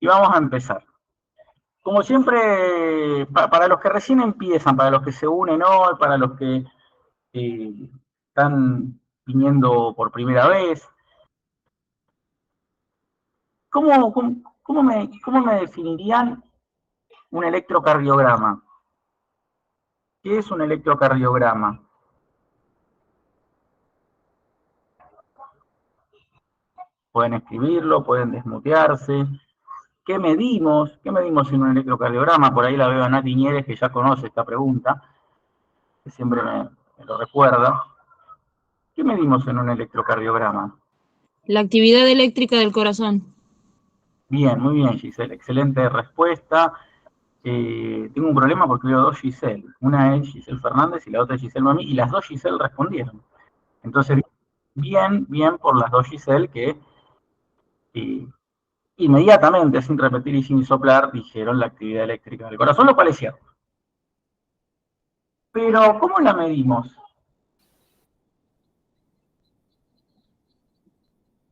Y vamos a empezar. Como siempre, para los que recién empiezan, para los que se unen hoy, para los que están viniendo por primera vez, ¿cómo me definirían un electrocardiograma? ¿Qué es un electrocardiograma? Pueden escribirlo, pueden desmutearse. ¿Qué medimos? ¿Qué medimos en un electrocardiograma? Por ahí la veo a Nati Ñeres, que ya conoce esta pregunta, que siempre me lo recuerda. ¿Qué medimos en un electrocardiograma? La actividad eléctrica del corazón. Bien, muy bien, Giselle. Excelente respuesta. Tengo un problema porque veo dos Giselle. Una es Giselle Fernández y la otra es Giselle Mami, y las dos Giselle respondieron. Entonces, bien por las dos Giselle que inmediatamente, sin repetir y sin soplar, dijeron la actividad eléctrica del corazón, lo cual es cierto. Pero, ¿cómo la medimos?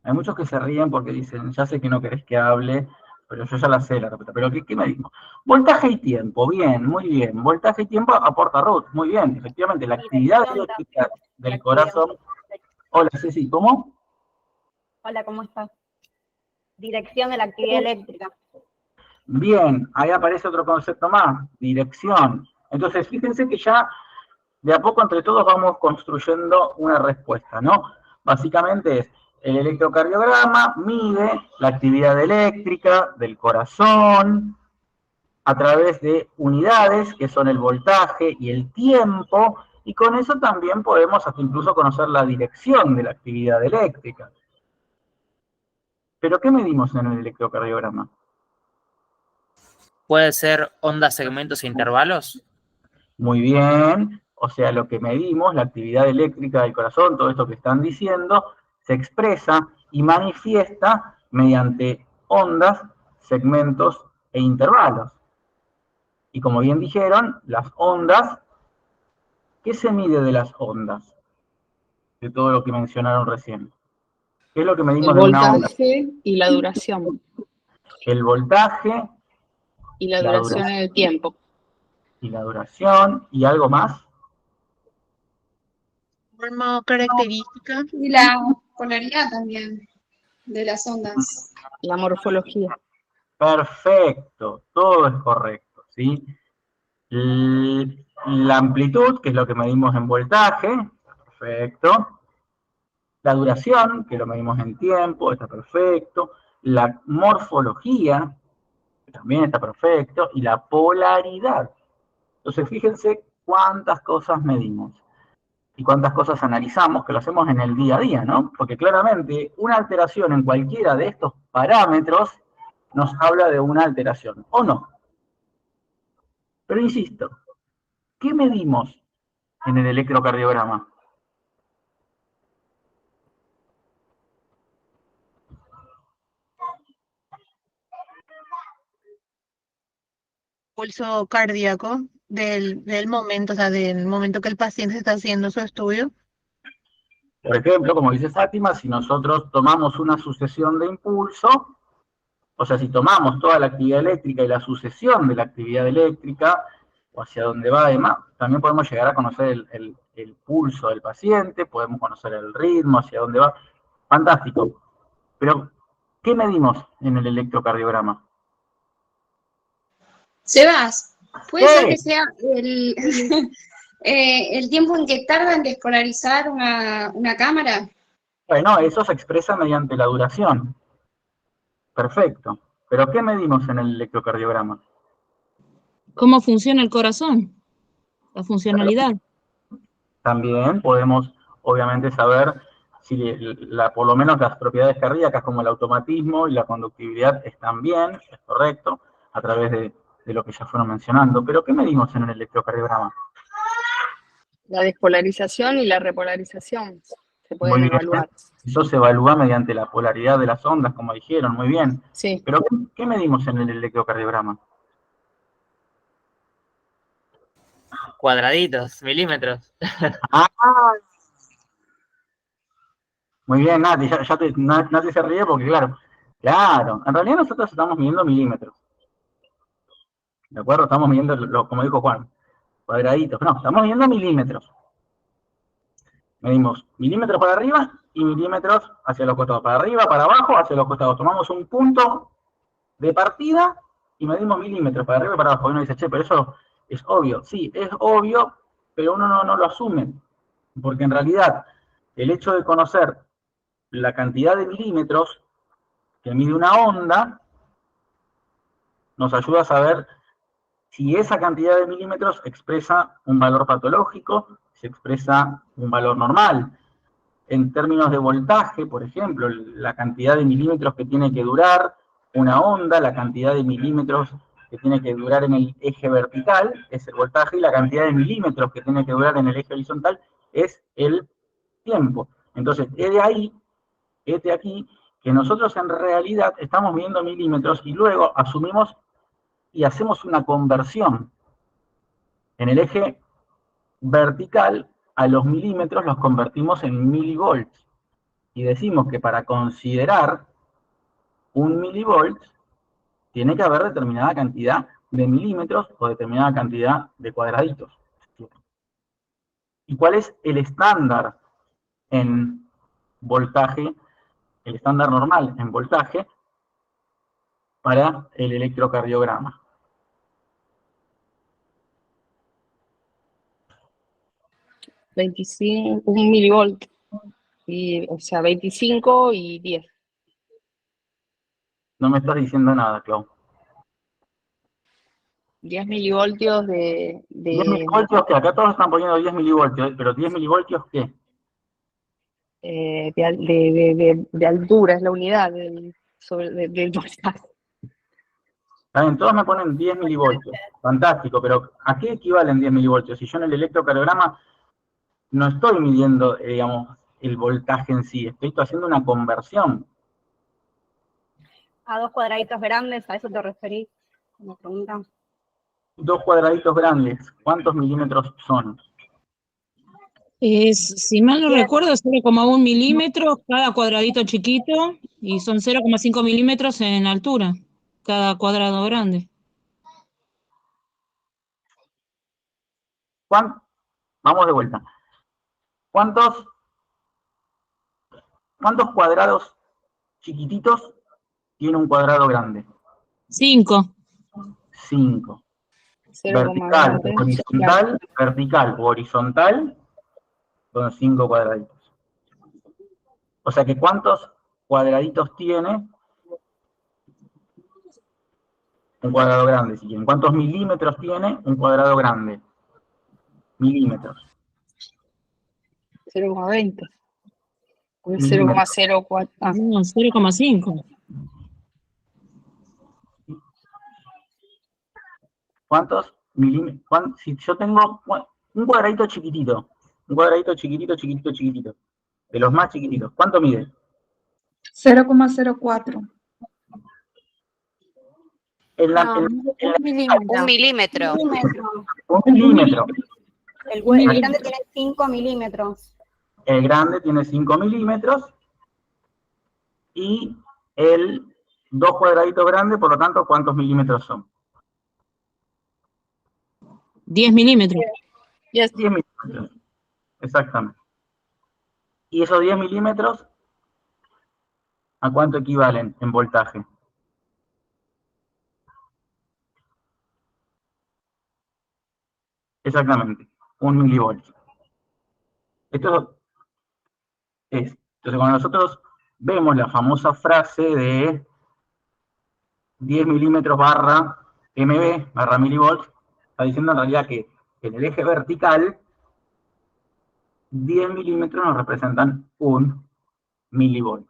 Hay muchos que se ríen porque dicen, ya sé que no querés que hable, pero yo ya la sé la respuesta. Pero, ¿qué medimos? Voltaje y tiempo, bien, muy bien. Voltaje y tiempo aporta Ruth, muy bien. Efectivamente, la actividad eléctrica del corazón. Hola, Ceci, ¿cómo? Hola, ¿cómo estás? Dirección de la actividad eléctrica. Bien, ahí aparece otro concepto más, dirección. Entonces, fíjense que ya de a poco entre todos vamos construyendo una respuesta, ¿no? Básicamente es, el electrocardiograma mide la actividad eléctrica del corazón a través de unidades que son el voltaje y el tiempo, y con eso también podemos hasta incluso conocer la dirección de la actividad eléctrica. ¿Pero qué medimos en el electrocardiograma? ¿Puede ser ondas, segmentos e intervalos? Muy bien, o sea, lo que medimos, la actividad eléctrica del corazón, todo esto que están diciendo, se expresa y manifiesta mediante ondas, segmentos e intervalos. Y como bien dijeron, las ondas, ¿qué se mide de las ondas? De todo lo que mencionaron recién. ¿Qué es lo que medimos de una onda? El voltaje y la duración. El voltaje y la duración en el tiempo. Y la duración, y algo más. Forma o característica. Y la polaridad también de las ondas. La morfología. Perfecto, todo es correcto, ¿sí? La amplitud, que es lo que medimos en voltaje, perfecto. La duración, que lo medimos en tiempo, está perfecto. La morfología, que también está perfecto. Y la polaridad. Entonces, fíjense cuántas cosas medimos y cuántas cosas analizamos, que lo hacemos en el día a día, ¿no? Porque claramente una alteración en cualquiera de estos parámetros nos habla de una alteración, ¿o no? Pero insisto, ¿qué medimos en el electrocardiograma? Pulso cardíaco del momento, o sea, del momento que el paciente está haciendo su estudio. Por ejemplo, como dice Fátima, si nosotros tomamos una sucesión de impulso, o sea, si tomamos toda la actividad eléctrica y la sucesión de la actividad eléctrica, o hacia dónde va además, también podemos llegar a conocer el pulso del paciente, podemos conocer el ritmo, hacia dónde va. Fantástico. Pero, ¿qué medimos en el electrocardiograma? Sebas, ¿puede ser que sea el tiempo en que tarda en despolarizar una cámara? Bueno, eso se expresa mediante la duración. Perfecto. ¿Pero qué medimos en el electrocardiograma? ¿Cómo funciona el corazón? La funcionalidad. También podemos, obviamente, saber si por lo menos las propiedades cardíacas como el automatismo y la conductividad están bien, es correcto, a través de lo que ya fueron mencionando. ¿Pero qué medimos en el electrocardiograma? La despolarización y la repolarización se pueden evaluar. Eso se evalúa mediante la polaridad de las ondas, como dijeron, muy bien. Sí. ¿Pero qué medimos en el electrocardiograma? Cuadraditos, milímetros. Ah, muy bien, Nati, Nati se ríe porque, claro, Claro, en realidad nosotros estamos midiendo milímetros. ¿De acuerdo? Estamos midiendo, como dijo Juan, cuadraditos. No, estamos midiendo milímetros. Medimos milímetros para arriba y milímetros hacia los costados. Para arriba, para abajo, hacia los costados. Tomamos un punto de partida y medimos milímetros para arriba y para abajo. Y uno dice, che, pero eso es obvio. Sí, es obvio, pero uno no lo asume. Porque en realidad, el hecho de conocer la cantidad de milímetros que mide una onda, nos ayuda a saber si esa cantidad de milímetros expresa un valor patológico, si expresa un valor normal. En términos de voltaje, por ejemplo, la cantidad de milímetros que tiene que durar una onda, la cantidad de milímetros que tiene que durar en el eje vertical, es el voltaje, y la cantidad de milímetros que tiene que durar en el eje horizontal es el tiempo. Entonces, este aquí, que nosotros en realidad estamos midiendo milímetros y luego asumimos y hacemos una conversión. En el eje vertical, a los milímetros los convertimos en milivolts. Y decimos que para considerar un milivolt, tiene que haber determinada cantidad de milímetros o determinada cantidad de cuadraditos. ¿Y cuál es el estándar en voltaje, el estándar normal en voltaje para el electrocardiograma? Un milivolt, o sea, 25 y 10. No me estás diciendo nada, Clau. 10 milivoltios de 10 milivoltios, que acá todos están poniendo 10 milivoltios, pero 10 milivoltios, ¿qué? de altura, es la unidad del voltaje. ¿Saben? Todos me ponen 10 milivoltios. Fantástico, pero ¿a qué equivalen 10 milivoltios? Si yo en el electrocardiograma no estoy midiendo, digamos, el voltaje en sí, estoy haciendo una conversión. A 2 cuadraditos grandes, ¿a eso te referís? Como pregunta. 2 cuadraditos grandes, ¿cuántos milímetros son? Si mal no recuerdo, es 0,1 milímetros cada cuadradito chiquito y son 0,5 milímetros en altura, cada cuadrado grande. Vamos de vuelta. ¿Cuántos cuadrados chiquititos tiene un cuadrado grande? 5. 5. Vertical, horizontal, vertical o horizontal, son 5 cuadraditos. O sea que ¿cuántos cuadraditos tiene un cuadrado grande? Si quieren, ¿cuántos milímetros tiene un cuadrado grande? Milímetros. 0,20. 0,04. No, 0,5. ¿Cuántos milímetros? Si yo tengo un cuadradito chiquitito, chiquitito, de los más chiquititos, ¿cuánto mide? 0,04. Un milímetro. Un milímetro. El grande tiene 5 milímetros. El grande tiene 5 milímetros y el 2 cuadraditos grandes, por lo tanto, ¿cuántos milímetros son? 10 milímetros. 10 milímetros, exactamente. ¿Y esos 10 milímetros a cuánto equivalen en voltaje? Exactamente, 1 milivoltio. Esto es, entonces cuando nosotros vemos la famosa frase de 10 milímetros barra MB, barra milivolts, está diciendo en realidad que en el eje vertical 10 milímetros nos representan 1 milivolt.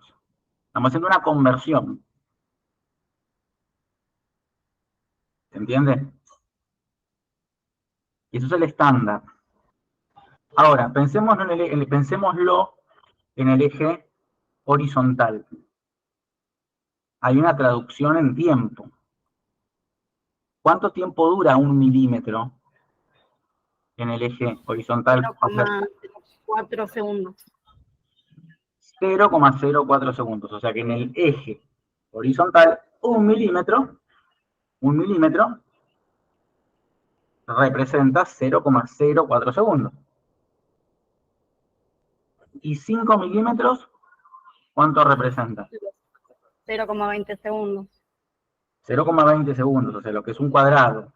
Estamos haciendo una conversión. ¿Se entiende? Y eso es el estándar. Ahora, pensémoslo en el eje horizontal. Hay una traducción en tiempo. ¿Cuánto tiempo dura 1 milímetro en el eje horizontal? 0,04 segundos. 0,04 segundos. O sea que en el eje horizontal, 1 milímetro representa 0,04 segundos. Y 5 milímetros, ¿cuánto representa? 0,20 segundos. 0,20 segundos, o sea, lo que es un cuadrado.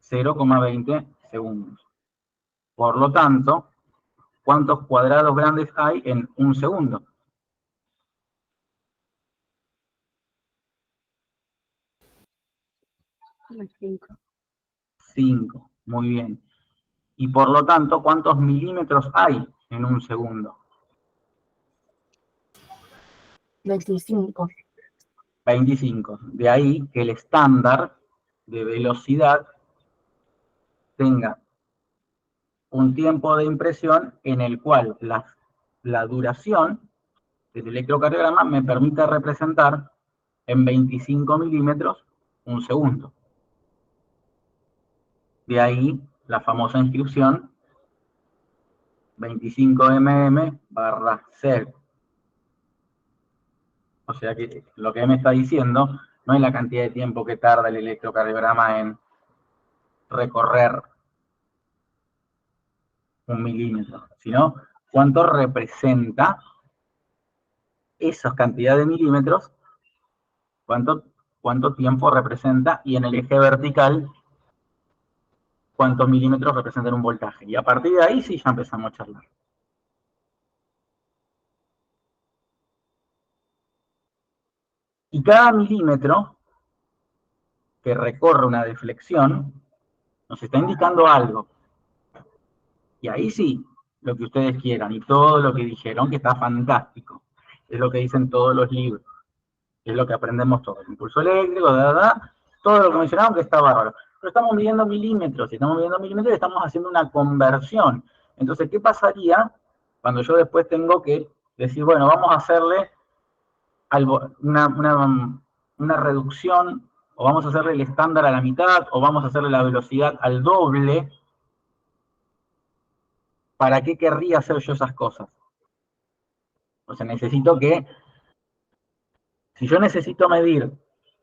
0,20 segundos. Por lo tanto, ¿cuántos cuadrados grandes hay en un segundo? Unos 5. 5. Muy bien. Y por lo tanto, ¿cuántos milímetros hay en un segundo? 25. 25. De ahí que el estándar de velocidad tenga un tiempo de impresión en el cual la duración del electrocardiograma me permite representar en 25 milímetros un segundo. De ahí la famosa inscripción 25 mm/sec. O sea que lo que me está diciendo no es la cantidad de tiempo que tarda el electrocardiograma en recorrer 1 milímetro, sino cuánto representa esa cantidad de milímetros, cuánto tiempo representa, y en el eje vertical, cuántos milímetros representan un voltaje. Y a partir de ahí sí ya empezamos a charlar. Y cada milímetro que recorre una deflexión nos está indicando algo. Y ahí sí, lo que ustedes quieran, y todo lo que dijeron, que está fantástico. Es lo que dicen todos los libros. Es lo que aprendemos todos. Impulso eléctrico, todo lo que mencionaron que está bárbaro. Pero estamos midiendo milímetros, y estamos haciendo una conversión. Entonces, ¿qué pasaría cuando yo después tengo que decir, bueno, vamos a hacerle una reducción, o vamos a hacerle el estándar a la mitad, o vamos a hacerle la velocidad al doble? ¿Para qué querría hacer yo esas cosas? O sea, necesito que, si yo necesito medir,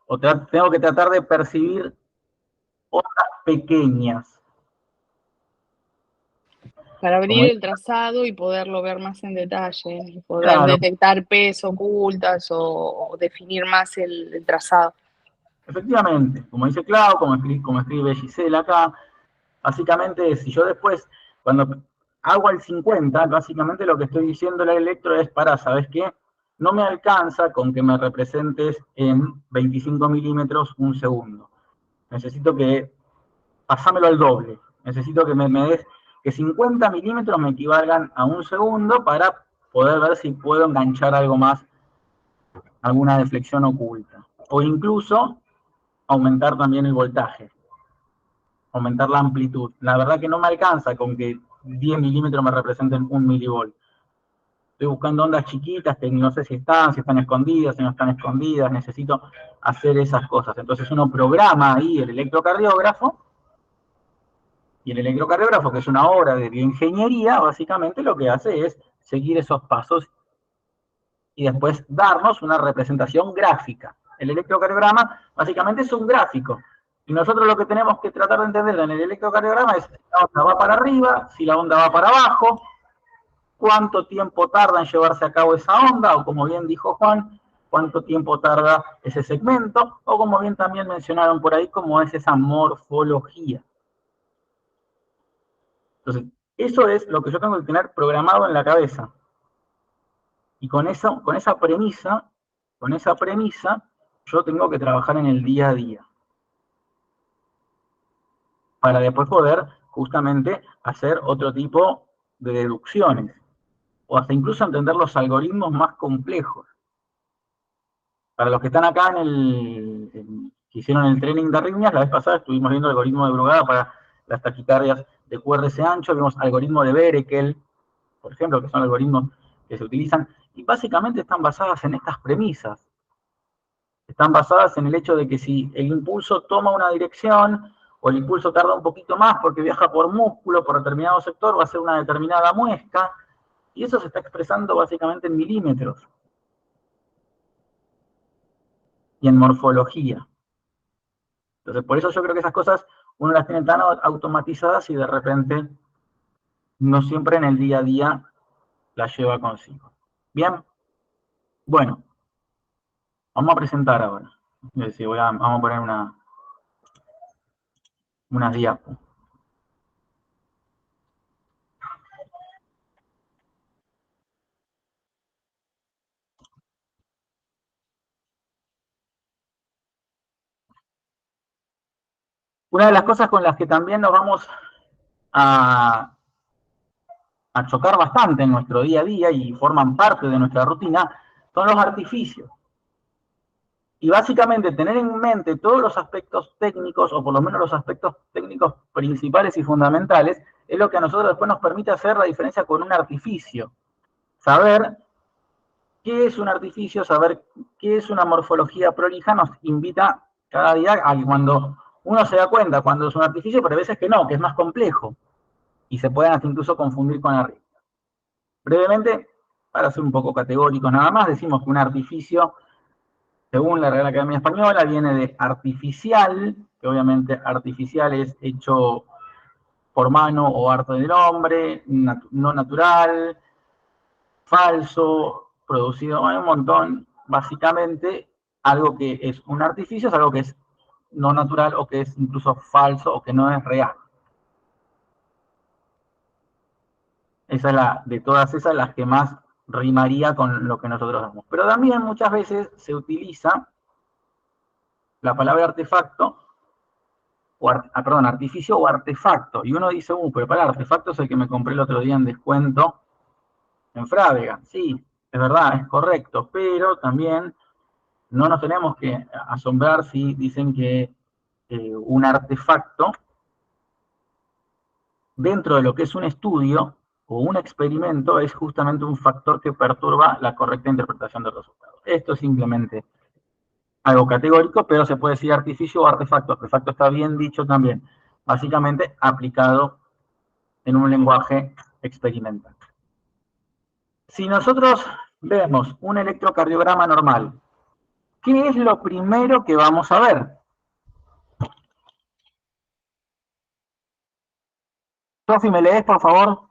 o tengo que tratar de percibir ondas pequeñas. Para abrir Como el trazado y poderlo ver más en detalle, y poder Claro. detectar pesos ocultas o definir más el trazado. Efectivamente, como dice Clau, como escribe Gisela acá, básicamente si yo después, cuando hago el 50, básicamente lo que estoy diciendo al electro es, ¿sabes qué? No me alcanza con que me representes en 25 milímetros un segundo. Necesito que, pasámelo al doble. Necesito que me des, que 50 milímetros me equivalgan a un segundo para poder ver si puedo enganchar algo más, alguna deflexión oculta. O incluso aumentar también el voltaje, aumentar la amplitud. La verdad que no me alcanza con que 10 milímetros me representen 1 milivolt. Estoy buscando ondas chiquitas que no sé si están escondidas, si no están escondidas, necesito hacer esas cosas. Entonces uno programa ahí el electrocardiógrafo, y el electrocardiógrafo, que es una obra de bioingeniería, básicamente lo que hace es seguir esos pasos y después darnos una representación gráfica. El electrocardiograma básicamente es un gráfico. Y nosotros lo que tenemos que tratar de entender en el electrocardiograma es si la onda va para arriba, si la onda va para abajo, cuánto tiempo tarda en llevarse a cabo esa onda, o como bien dijo Juan, cuánto tiempo tarda ese segmento, o como bien también mencionaron por ahí, cómo es esa morfología. Entonces, eso es lo que yo tengo que tener programado en la cabeza. Y con esa premisa, yo tengo que trabajar en el día a día. Para después poder, justamente, hacer otro tipo de deducciones. O hasta incluso entender los algoritmos más complejos. Para los que están acá que hicieron el training de arritmias, la vez pasada estuvimos viendo el algoritmo de Brugada para las taquicardias de QRS ancho, vimos algoritmo de Berekel, por ejemplo, que son algoritmos que se utilizan, y básicamente están basadas en estas premisas. Están basadas en el hecho de que si el impulso toma una dirección, o el impulso tarda un poquito más porque viaja por músculo, por determinado sector, va a ser una determinada muesca, y eso se está expresando básicamente en milímetros. y en morfología. Entonces, por eso yo creo que esas cosas uno las tiene tan automatizadas y de repente no siempre en el día a día las lleva consigo. ¿Bien? Bueno, vamos a presentar ahora. Es decir, vamos a poner unas diapos. Una de las cosas con las que también nos vamos a chocar bastante en nuestro día a día y forman parte de nuestra rutina son los artificios. Y básicamente tener en mente todos los aspectos técnicos, o por lo menos los aspectos técnicos principales y fundamentales, es lo que a nosotros después nos permite hacer la diferencia con un artificio. Saber qué es un artificio, saber qué es una morfología prolija, nos invita cada día a que cuando uno se da cuenta cuando es un artificio, pero a veces que no, que es más complejo, y se pueden hasta incluso confundir con la regla. Brevemente, para ser un poco categóricos nada más, decimos que un artificio, según la Real Academia Española, viene de artificial, que obviamente artificial es hecho por mano o arte del hombre, no natural, falso, producido, hay un montón. Básicamente, algo que es un artificio es algo que es no natural o que es incluso falso o que no es real. Esa es de todas esas, las que más rimaría con lo que nosotros damos. Pero también muchas veces se utiliza la palabra artefacto, artificio o artefacto. Y uno dice, pero para artefacto es el que me compré el otro día en descuento en Frávega. Sí, es verdad, es correcto, pero también no nos tenemos que asombrar si dicen que un artefacto, dentro de lo que es un estudio o un experimento, es justamente un factor que perturba la correcta interpretación del resultado. Esto es simplemente algo categórico, pero se puede decir artificio o artefacto. Artefacto está bien dicho también, básicamente aplicado en un lenguaje experimental. Si nosotros vemos un electrocardiograma normal, ¿qué es lo primero que vamos a ver? Sofi, ¿me lees, por favor?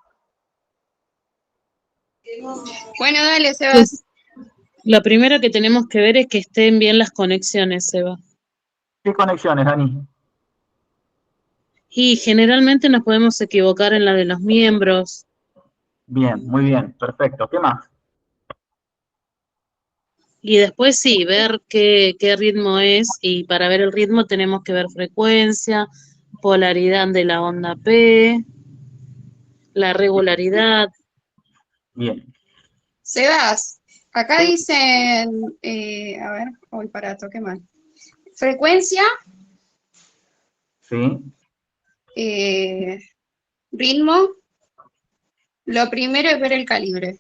Bueno, dale, Sebas. Lo primero que tenemos que ver es que estén bien las conexiones, Seba. ¿Qué conexiones, Dani? Y generalmente nos podemos equivocar en la de los miembros. Bien, muy bien, perfecto. ¿Qué más? Y después sí, ver qué ritmo es, y para ver el ritmo tenemos que ver frecuencia, polaridad de la onda P, la regularidad. Bien. Sebas, acá Sí. dicen, a ver, hoy toqué mal. Frecuencia, Sí. ritmo. Lo primero es ver el calibre.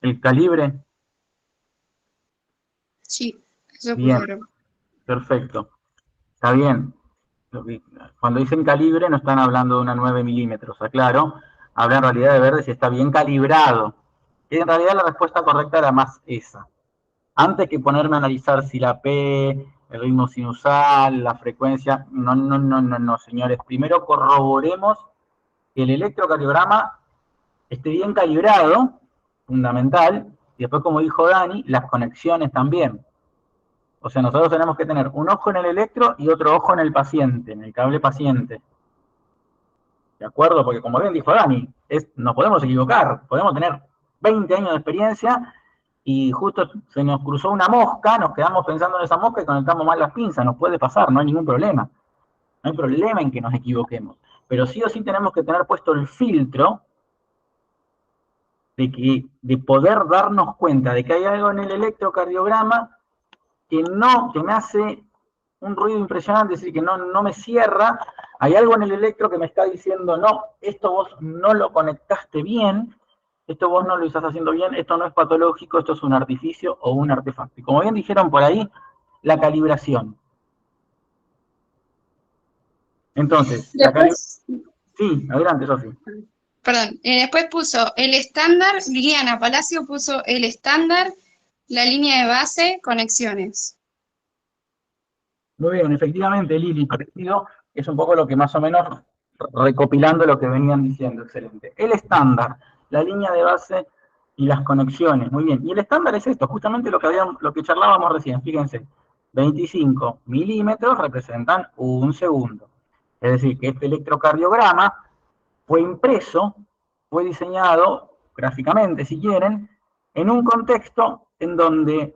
¿El calibre? Sí, eso Bien. pusieron. Perfecto. Está bien. Cuando dicen calibre no están hablando de una 9 milímetros, aclaro. Hablan en realidad de ver si está bien calibrado. Y en realidad la respuesta correcta era más esa. Antes que ponerme a analizar si la P, el ritmo sinusal, la frecuencia, no, señores. Primero corroboremos que el electrocardiograma esté bien calibrado, fundamental, y después, como dijo Dani, las conexiones también. O sea, nosotros tenemos que tener un ojo en el electro y otro ojo en el paciente, en el cable paciente. ¿De acuerdo? Porque como bien dijo Dani, nos podemos equivocar, podemos tener 20 años de experiencia y justo se nos cruzó una mosca, nos quedamos pensando en esa mosca y conectamos mal las pinzas, nos puede pasar, no hay ningún problema. No hay problema en que nos equivoquemos. Pero sí o sí tenemos que tener puesto el filtro de poder darnos cuenta de que hay algo en el electrocardiograma que me hace un ruido impresionante, es decir, que no me cierra, hay algo en el electro que me está diciendo, no, esto vos no lo conectaste bien, esto vos no lo estás haciendo bien, esto no es patológico, esto es un artificio o un artefacto. Y como bien dijeron por ahí, la calibración. Entonces, sí, adelante, Sofi. Perdón, después puso el estándar, Liliana Palacio puso el estándar, la línea de base, conexiones. Muy bien, efectivamente, Lili, parecido, es un poco lo que más o menos recopilando lo que venían diciendo, excelente. El estándar, la línea de base y las conexiones, muy bien. Y el estándar es esto, justamente lo que charlábamos recién, fíjense, 25 milímetros representan un segundo. Es decir, que este electrocardiograma fue impreso, fue diseñado gráficamente, si quieren, en un contexto en donde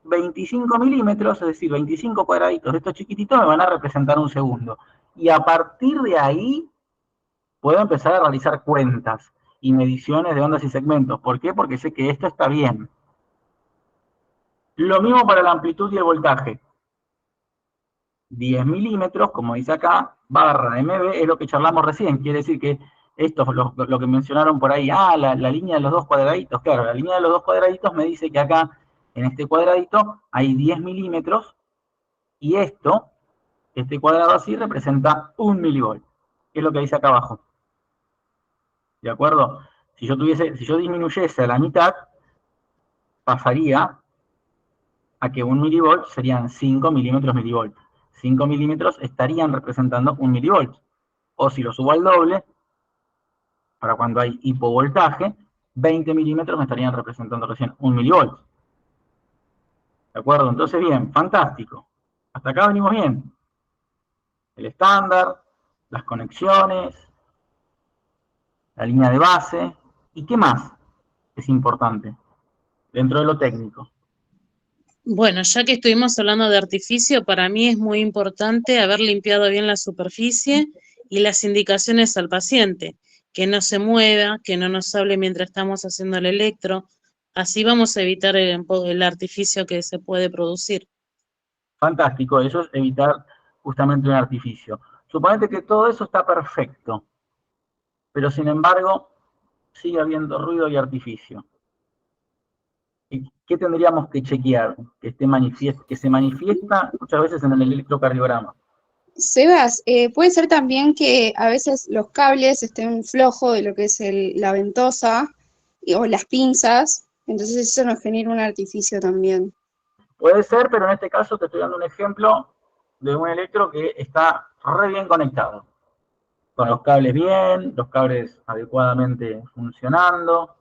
25 milímetros, es decir, 25 cuadraditos de estos chiquititos me van a representar un segundo. Y a partir de ahí puedo empezar a realizar cuentas y mediciones de ondas y segmentos. ¿Por qué? Porque sé que esto está bien. Lo mismo para la amplitud y el voltaje. 10 milímetros, como dice acá, barra MB, es lo que charlamos recién. Quiere decir que esto, lo que mencionaron por ahí, la línea de los dos cuadraditos. Claro, la línea de los dos cuadraditos me dice que acá, en este cuadradito, hay 10 milímetros, y este cuadrado así, representa 1 milivolt, que es lo que dice acá abajo. ¿De acuerdo? Si yo disminuyese a la mitad, pasaría a que 1 milivolt serían 5 milímetros milivolt. 5 milímetros estarían representando 1 milivolt. O si lo subo al doble, para cuando hay hipovoltaje, 20 milímetros me estarían representando recién 1 milivolt. ¿De acuerdo? Entonces, bien, fantástico. Hasta acá venimos bien. El estándar, las conexiones, la línea de base, ¿y qué más es importante dentro de lo técnico? Bueno, ya que estuvimos hablando de artificio, para mí es muy importante haber limpiado bien la superficie y las indicaciones al paciente, que no se mueva, que no nos hable mientras estamos haciendo el electro, así vamos a evitar el artificio que se puede producir. Fantástico, eso es evitar justamente un artificio. Suponete que todo eso está perfecto, pero sin embargo sigue habiendo ruido y artificio. ¿Y qué tendríamos que chequear? Que se manifiesta muchas veces en el electrocardiograma. Sebas, puede ser también que a veces los cables estén flojos de lo que es la ventosa o las pinzas, entonces eso nos genera un artificio también. Puede ser, pero en este caso te estoy dando un ejemplo de un electro que está re bien conectado. Con los cables bien, los cables adecuadamente funcionando.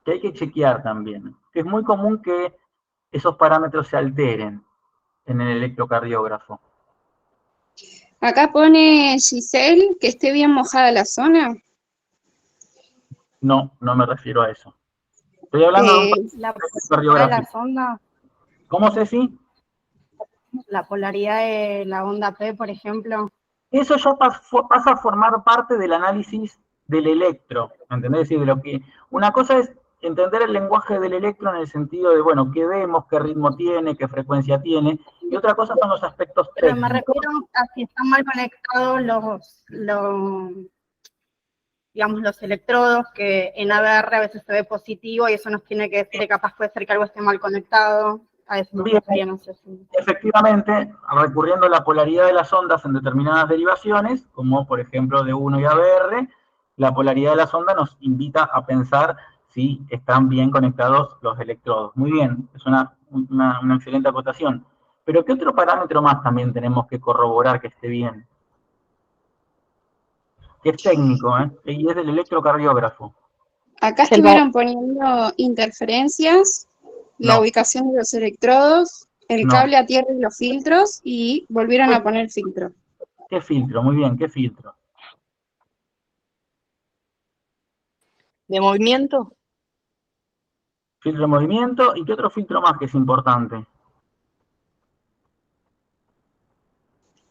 Que hay que chequear también. Que es muy común que esos parámetros se alteren en el electrocardiógrafo. Acá pone Giselle que esté bien mojada la zona. No, no me refiero a eso. Estoy hablando de un La cardiógrafo. de las ondas, ¿Cómo, Ceci? la polaridad de la onda P, por ejemplo. Eso ya pasa a formar parte del análisis del electro, ¿entendés? Es decir, de lo que una cosa es entender el lenguaje del electro en el sentido de, bueno, qué vemos, qué ritmo tiene, qué frecuencia tiene, y otra cosa son los aspectos Pero técnicos. me refiero a si están mal conectados digamos, los electrodos, que en ABR a veces se ve positivo y eso nos tiene que decir que capaz puede ser que algo esté mal conectado. A eso me refería, no sé si... Efectivamente, recurriendo a la polaridad de las ondas en determinadas derivaciones, como por ejemplo de 1 y ABR, la polaridad de las ondas nos invita a pensar si están bien conectados los electrodos. Muy bien, es una excelente acotación. Pero ¿qué otro parámetro más también tenemos que corroborar que esté bien? Que es técnico, y es del electrocardiógrafo. Acá estuvieron poniendo interferencias, la No. ubicación de los electrodos, el No. cable a tierra y los filtros, y volvieron a poner filtro. ¿Qué filtro? Muy bien, ¿qué filtro? ¿De movimiento? Filtro de movimiento, ¿y qué otro filtro más que es importante?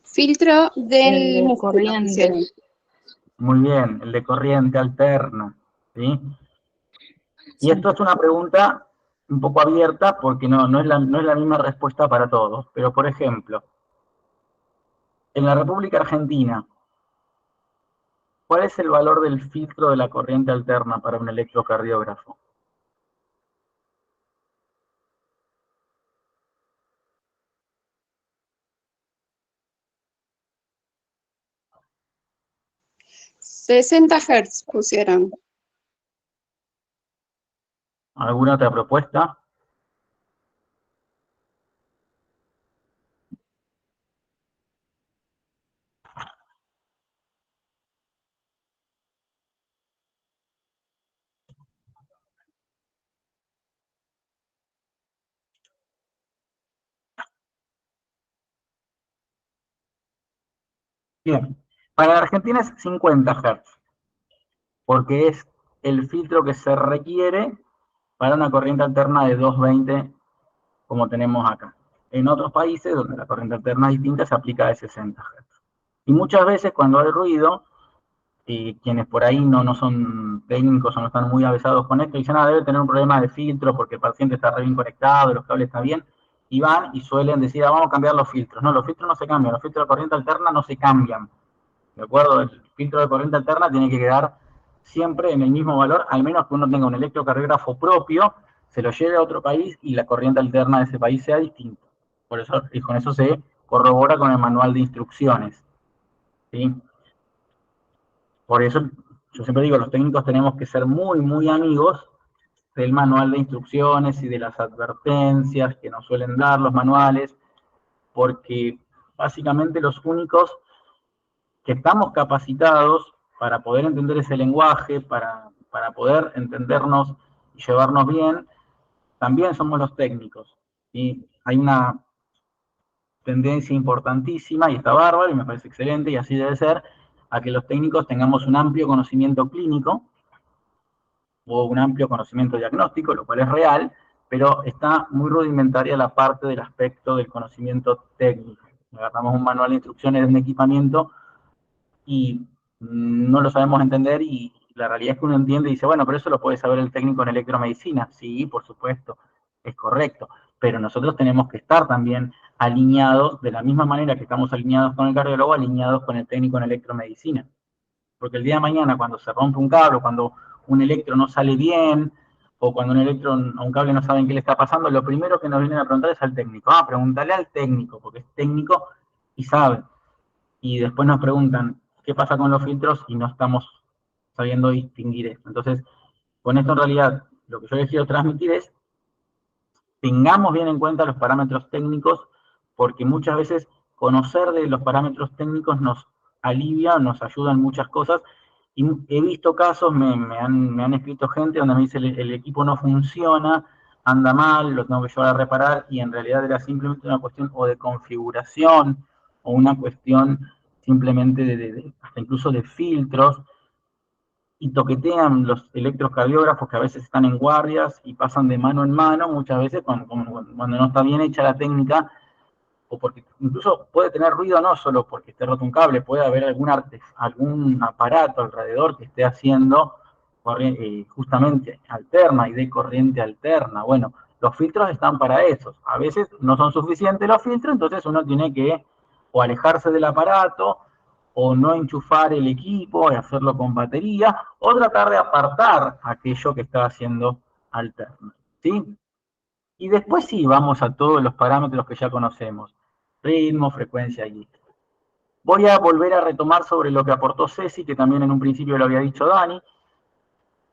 Filtro El del de músculo, corriente. pusieron. Muy bien, el de corriente alterna, ¿sí? Y esto es una pregunta un poco abierta porque no es la misma respuesta para todos. Pero, por ejemplo, en la República Argentina, ¿cuál es el valor del filtro de la corriente alterna para un electrocardiógrafo? $60 Hz pusieron. ¿Alguna otra propuesta? Bien, para la Argentina es 50 Hz, porque es el filtro que se requiere para una corriente alterna de 220, como tenemos acá. En otros países, donde la corriente alterna es distinta, se aplica de 60 Hz. Y muchas veces cuando hay ruido, y quienes por ahí no son técnicos o no están muy avesados con esto, dicen, debe tener un problema de filtro porque el paciente está re bien conectado, los cables están bien, y van y suelen decir, vamos a cambiar los filtros. No, los filtros no se cambian, los filtros de corriente alterna no se cambian. ¿De acuerdo? El filtro de corriente alterna tiene que quedar siempre en el mismo valor, al menos que uno tenga un electrocardiógrafo propio, se lo lleve a otro país y la corriente alterna de ese país sea distinta. Por eso, y con eso se corrobora con el manual de instrucciones. ¿Sí? Por eso, yo siempre digo, los técnicos tenemos que ser muy amigos del manual de instrucciones y de las advertencias que nos suelen dar los manuales, porque básicamente los únicos que estamos capacitados para poder entender ese lenguaje, para poder entendernos y llevarnos bien, también somos los técnicos. Y hay una tendencia importantísima, y está bárbaro, y me parece excelente, y así debe ser, a que los técnicos tengamos un amplio conocimiento clínico, o un amplio conocimiento diagnóstico, lo cual es real, pero está muy rudimentaria la parte del aspecto del conocimiento técnico. Agarramos un manual de instrucciones de un equipamiento y no lo sabemos entender, y la realidad es que uno entiende y dice, bueno, pero eso lo puede saber el técnico en electromedicina. Sí, por supuesto, es correcto, pero nosotros tenemos que estar también alineados, de la misma manera que estamos alineados con el cardiólogo, alineados con el técnico en electromedicina. Porque el día de mañana, cuando se rompe un cable, cuando un electro no sale bien, o cuando un electro o un cable no saben qué le está pasando, lo primero que nos vienen a preguntar es al técnico. Pregúntale al técnico, porque es técnico y sabe. Y después nos preguntan, ¿qué pasa con los filtros? Y no estamos sabiendo distinguir esto. Entonces, con esto en realidad, lo que yo les quiero transmitir es, tengamos bien en cuenta los parámetros técnicos, porque muchas veces conocer de los parámetros técnicos nos alivia, nos ayuda en muchas cosas. Y he visto casos, me han escrito gente donde me dice el equipo no funciona, anda mal, lo tengo que llevar a reparar, y en realidad era simplemente una cuestión o de configuración, o una cuestión simplemente hasta incluso de filtros, y toquetean los electrocardiógrafos que a veces están en guardias y pasan de mano en mano, muchas veces cuando no está bien hecha la técnica, o porque incluso puede tener ruido no solo porque esté roto un cable, puede haber algún aparato alrededor que esté haciendo justamente alterna y de corriente alterna. Bueno, los filtros están para eso. A veces no son suficientes los filtros, entonces uno tiene que o alejarse del aparato, o no enchufar el equipo y hacerlo con batería, o tratar de apartar aquello que está haciendo alterno. ¿Sí? Y después sí, vamos a todos los parámetros que ya conocemos. Ritmo, frecuencia y listo. Voy a volver a retomar sobre lo que aportó Ceci, que también en un principio lo había dicho Dani,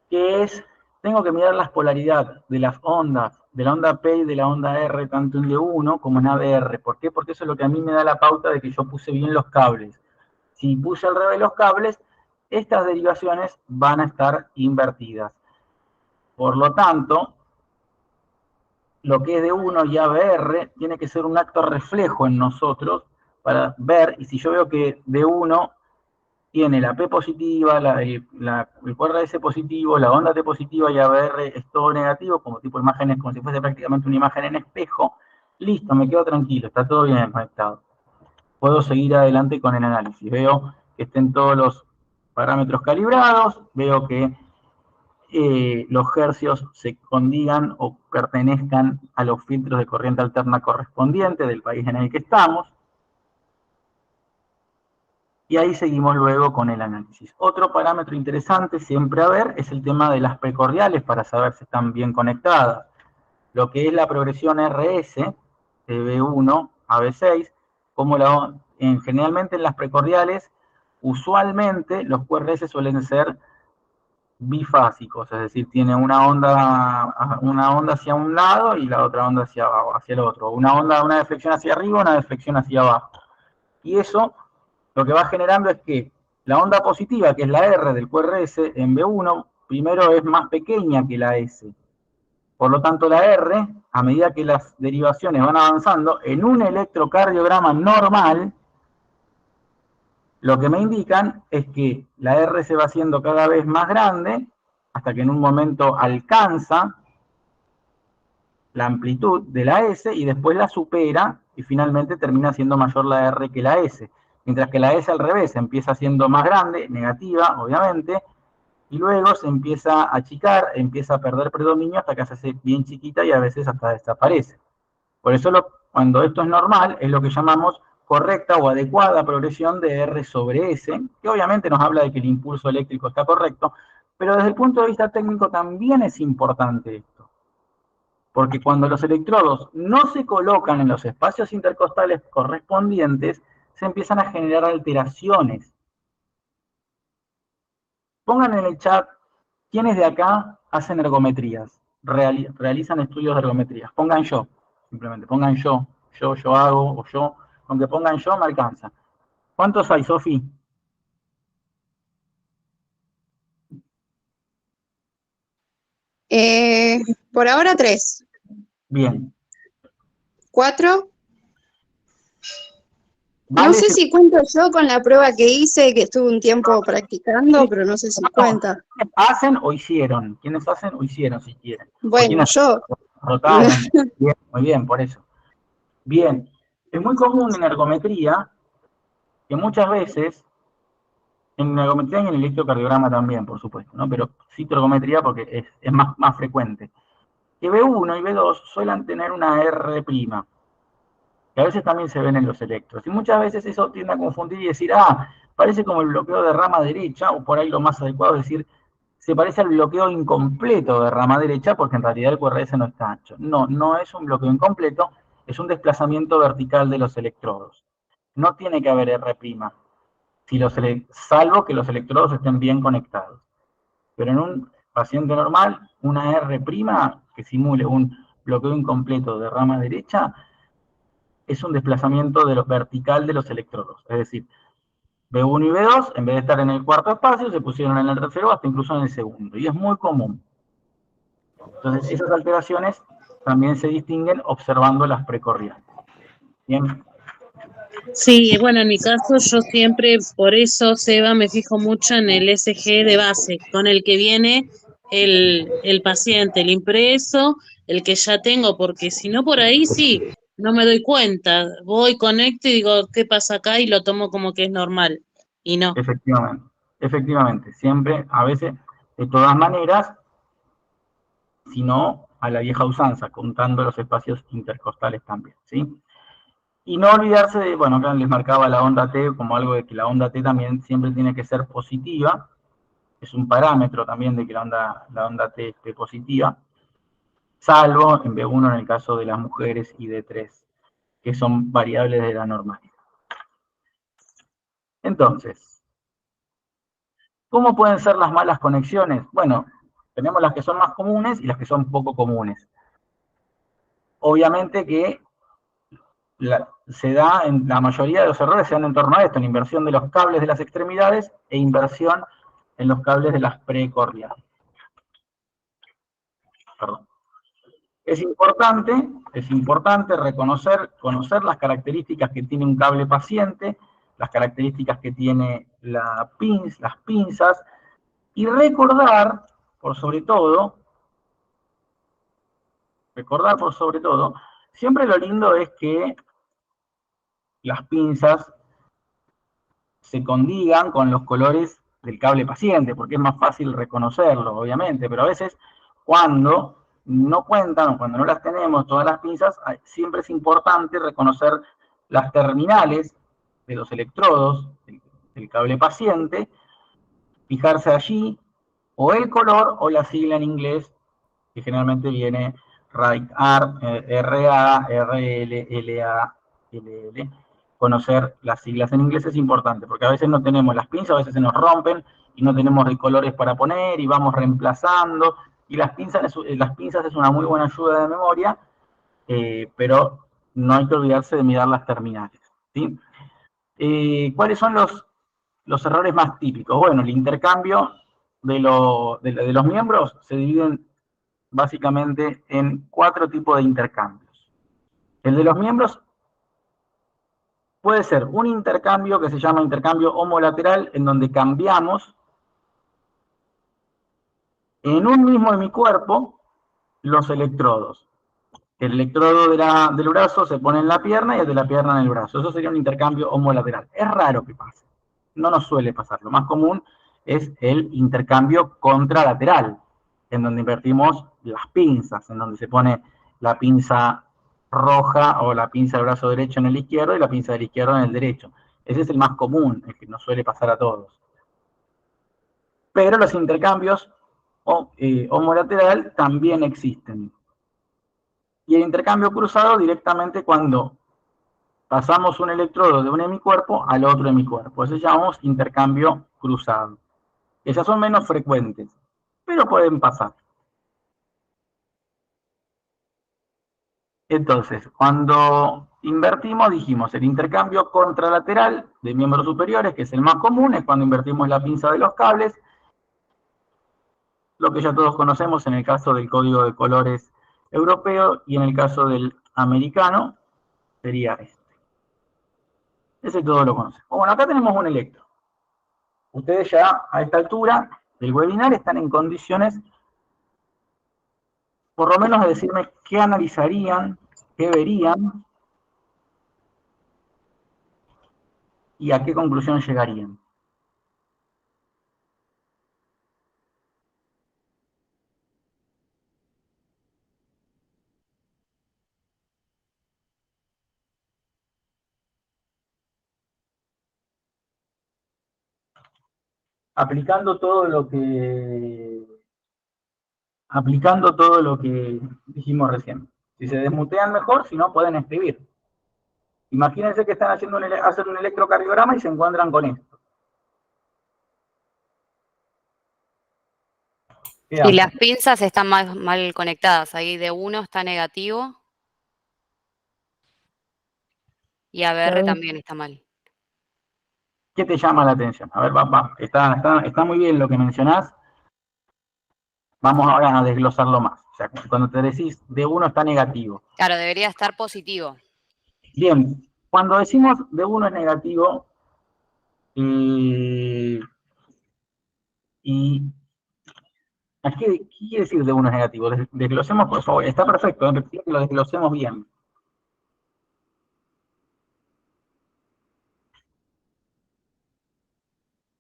que es, tengo que mirar las polaridades de las ondas, de la onda P y de la onda R, tanto en D1 como en ADR. ¿Por qué? Porque eso es lo que a mí me da la pauta de que yo puse bien los cables. Si puse al revés los cables, estas derivaciones van a estar invertidas. Por lo tanto, lo que es D1 y ABR tiene que ser un acto reflejo en nosotros para ver, y si yo veo que D1 tiene la P positiva, el QRS positivo, la onda T positiva, y ABR es todo negativo, como tipo imágenes, como si fuese prácticamente una imagen en espejo, listo, me quedo tranquilo, está todo bien conectado. Puedo seguir adelante con el análisis. Veo que estén todos los parámetros calibrados, veo que los hercios se condigan o pertenezcan a los filtros de corriente alterna correspondientes del país en el que estamos. Y ahí seguimos luego con el análisis. Otro parámetro interesante siempre a ver es el tema de las precordiales para saber si están bien conectadas. Lo que es la progresión RS de B1 a B6, como generalmente en las precordiales, usualmente los QRS suelen ser bifásicos, es decir, tiene una onda hacia un lado y la otra onda hacia el otro. Una deflexión hacia arriba, una deflexión hacia abajo. Y eso lo que va generando es que la onda positiva, que es la R del QRS en B1, primero es más pequeña que la S. Por lo tanto, la R, a medida que las derivaciones van avanzando, en un electrocardiograma normal, Lo que me indican es que la R se va haciendo cada vez más grande hasta que en un momento alcanza la amplitud de la S y después la supera y finalmente termina siendo mayor la R que la S. Mientras que la S al revés empieza siendo más grande, negativa, obviamente, y luego se empieza a achicar, empieza a perder predominio hasta que se hace bien chiquita y a veces hasta desaparece. Por eso cuando esto es normal, es lo que llamamos correcta o adecuada progresión de R sobre S, que obviamente nos habla de que el impulso eléctrico está correcto, pero desde el punto de vista técnico también es importante esto. Porque cuando los electrodos no se colocan en los espacios intercostales correspondientes, se empiezan a generar alteraciones. Pongan en el chat quiénes de acá hacen ergometrías, realizan estudios de ergometrías. Pongan yo, simplemente, pongan yo hago, o yo, aunque pongan yo me alcanza. ¿Cuántos hay, Sofi? Por ahora 3. Bien. 4. Vale, No sé si cuento yo con la prueba que hice, que estuve un tiempo practicando, pero no sé si cuenta. ¿hacen o hicieron? ¿Quiénes hacen o hicieron, si quieren? Bueno, yo. Rotaron. Bien, muy bien, por eso. Bien. Es muy común en ergometría que muchas veces, en ergometría y en el electrocardiograma también, por supuesto, ¿no? Pero cito ergometría porque es más frecuente, que B1 y B2 suelen tener una R', que a veces también se ven en los electros. Y muchas veces eso tiende a confundir y decir, parece como el bloqueo de rama derecha, o por ahí lo más adecuado es decir, se parece al bloqueo incompleto de rama derecha, porque en realidad el QRS no está ancho. No, no es un bloqueo incompleto, es un desplazamiento vertical de los electrodos. No tiene que haber R', salvo que los electrodos estén bien conectados. Pero en un paciente normal, una R' que simule un bloqueo incompleto de rama derecha, es un desplazamiento vertical de los electrodos. Es decir, B1 y B2, en vez de estar en el cuarto espacio, se pusieron en el tercero, hasta incluso en el segundo. Y es muy común. Entonces, esas alteraciones también se distinguen observando las precorrientes. Bien. Sí, bueno, en mi caso yo siempre, por eso, Seba, me fijo mucho en el SG de base, con el que viene el paciente, el impreso, el que ya tengo, porque si no por ahí sí, no me doy cuenta. Voy, conecto y digo, ¿qué pasa acá? Y lo tomo como que es normal. Y no. Efectivamente. Siempre, a veces, de todas maneras, si no, a la vieja usanza, contando los espacios intercostales también, ¿sí? Y no olvidarse de, bueno, acá les marcaba la onda T como algo de que la onda T también siempre tiene que ser positiva, es un parámetro también de que la onda T esté positiva, salvo en B1 en el caso de las mujeres y D3, que son variables de la normalidad. Entonces, ¿cómo pueden ser las malas conexiones? Bueno, tenemos las que son más comunes y las que son poco comunes. Obviamente que se da, en la mayoría de los errores se dan en torno a esto, en inversión de los cables de las extremidades e inversión en los cables de las precordiales. Perdón. Es importante conocer las características que tiene un cable paciente, las características que tiene las pinzas, y recordar, por sobre todo, siempre lo lindo es que las pinzas se condigan con los colores del cable paciente, porque es más fácil reconocerlo, obviamente, pero a veces cuando no cuentan o cuando no las tenemos todas las pinzas, siempre es importante reconocer las terminales de los electrodos del cable paciente, fijarse allí, o el color o la sigla en inglés, que generalmente viene RA, RL, LA, LL. Conocer las siglas en inglés es importante, porque a veces no tenemos las pinzas, a veces se nos rompen y no tenemos colores para poner y vamos reemplazando, y las pinzas es una muy buena ayuda de memoria, pero no hay que olvidarse de mirar las terminales, ¿sí? ¿Cuáles son los errores más típicos? Bueno, el intercambio de los miembros se dividen básicamente en 4 tipos de intercambios. El de los miembros puede ser un intercambio que se llama intercambio homolateral, en donde cambiamos en un mismo hemicuerpo los electrodos. El electrodo del brazo se pone en la pierna y el de la pierna en el brazo. Eso sería un intercambio homolateral. Es raro que pase. No nos suele pasar. Lo más común es el intercambio contralateral, en donde invertimos las pinzas, en donde se pone la pinza roja o la pinza del brazo derecho en el izquierdo y la pinza del izquierdo en el derecho. Ese es el más común, el que nos suele pasar a todos. Pero los intercambios homolateral también existen. Y el intercambio cruzado directamente cuando pasamos un electrodo de un hemicuerpo al otro hemicuerpo. Eso llamamos intercambio cruzado. Esas son menos frecuentes, pero pueden pasar. Entonces, cuando invertimos, dijimos, el intercambio contralateral de miembros superiores, que es el más común, es cuando invertimos la pinza de los cables, lo que ya todos conocemos en el caso del código de colores europeo y en el caso del americano sería este. Ese todos lo conocen. Bueno, acá tenemos un electro. Ustedes ya a esta altura del webinar están en condiciones por lo menos de decirme qué analizarían, qué verían y a qué conclusión llegarían. Aplicando todo lo que dijimos recién. Si se desmutean mejor, si no pueden escribir. Imagínense que están haciendo un electrocardiograma y se encuentran con esto. Y las pinzas están mal conectadas. Ahí D1 está negativo. Y ABR también está mal. ¿Qué te llama la atención? A ver, está muy bien lo que mencionás. Vamos ahora a desglosarlo más. O sea, cuando te decís D1 está negativo. Claro, debería estar positivo. Bien, cuando decimos D1 es negativo, ¿qué quiere decir D1 es negativo? Desglosemos, por favor. Está perfecto, lo desglosemos bien.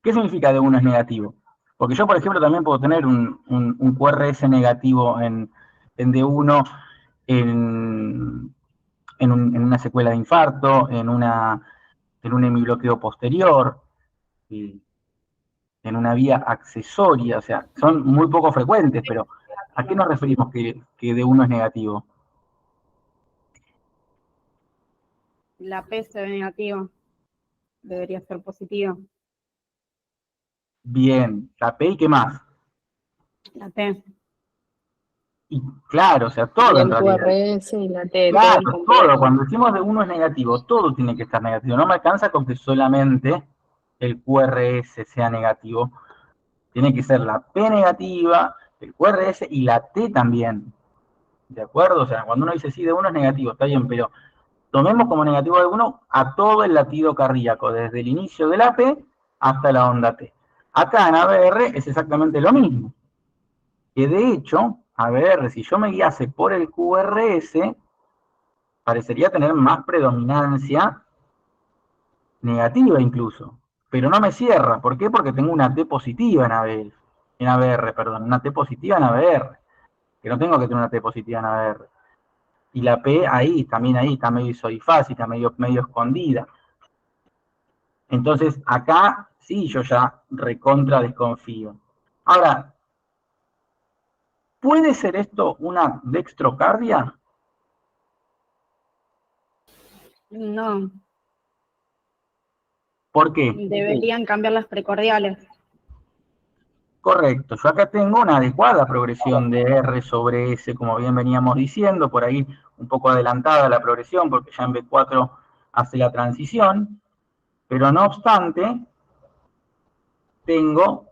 ¿Qué significa D1 es negativo? Porque yo, por ejemplo, también puedo tener un QRS negativo en D1 en una secuela de infarto, en un hemibloqueo posterior, en una vía accesoria. O sea, son muy poco frecuentes, pero ¿a qué nos referimos que D1 es negativo? La P se ve negativo. Debería ser positivo. Bien, la P y ¿qué más? La T. Y claro, o sea, todo Y en el realidad. QRS y la T, Claro, todo el todo. complejo. Cuando decimos D1 es negativo, todo tiene que estar negativo. No me alcanza con que solamente el QRS sea negativo. Tiene que ser la P negativa, el QRS y la T también. ¿De acuerdo? O sea, cuando uno dice sí, D1 es negativo, está bien, pero tomemos como negativo D1 a todo el latido cardíaco, desde el inicio de la P hasta la onda T. Acá en ABR es exactamente lo mismo. Que de hecho, ABR, si yo me guiase por el QRS, parecería tener más predominancia negativa incluso. Pero no me cierra. ¿Por qué? Porque tengo una T positiva en ABR, perdón, una T positiva en ABR. Que no tengo que tener una T positiva en ABR. Y la P ahí, también ahí, está medio isodifásica, medio escondida. Entonces, acá sí yo ya recontra desconfío. Ahora, ¿puede ser esto una dextrocardia? No, ¿Por qué? deberían cambiar las precordiales. Correcto, yo acá tengo una adecuada progresión de R sobre S, como bien veníamos diciendo, por ahí un poco adelantada la progresión, porque ya en B4 hace la transición, pero no obstante, tengo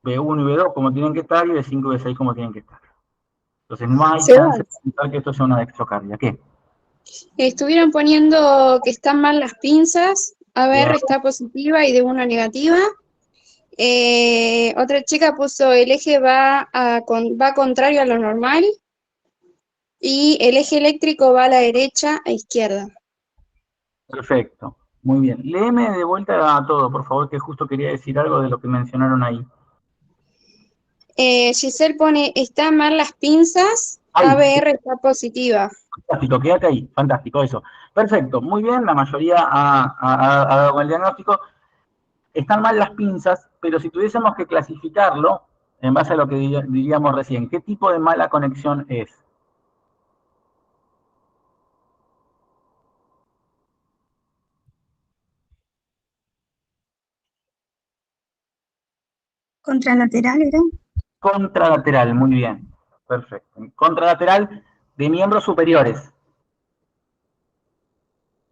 B1 y B2 como tienen que estar, y B5 y B6 como tienen que estar. Entonces no hay chance de pensar que esto sea una dextrocardia. ¿Qué? Estuvieron poniendo que están mal las pinzas, ABR Bien. está positiva y D1 negativa. Otra chica puso el eje va contrario a lo normal y el eje eléctrico va a la derecha a izquierda. Perfecto, muy bien. Léeme de vuelta a todo, por favor, que justo quería decir algo de lo que mencionaron ahí. Giselle pone, están mal las pinzas, Ahí. ABR está positiva. Fantástico, quédate ahí, fantástico, eso. Perfecto, muy bien, la mayoría ha dado el diagnóstico. Están mal las pinzas, pero si tuviésemos que clasificarlo, en base a lo que diríamos recién, ¿qué tipo de mala conexión es? ¿Contralateral era? Contralateral, muy bien. Perfecto. Contralateral de miembros superiores.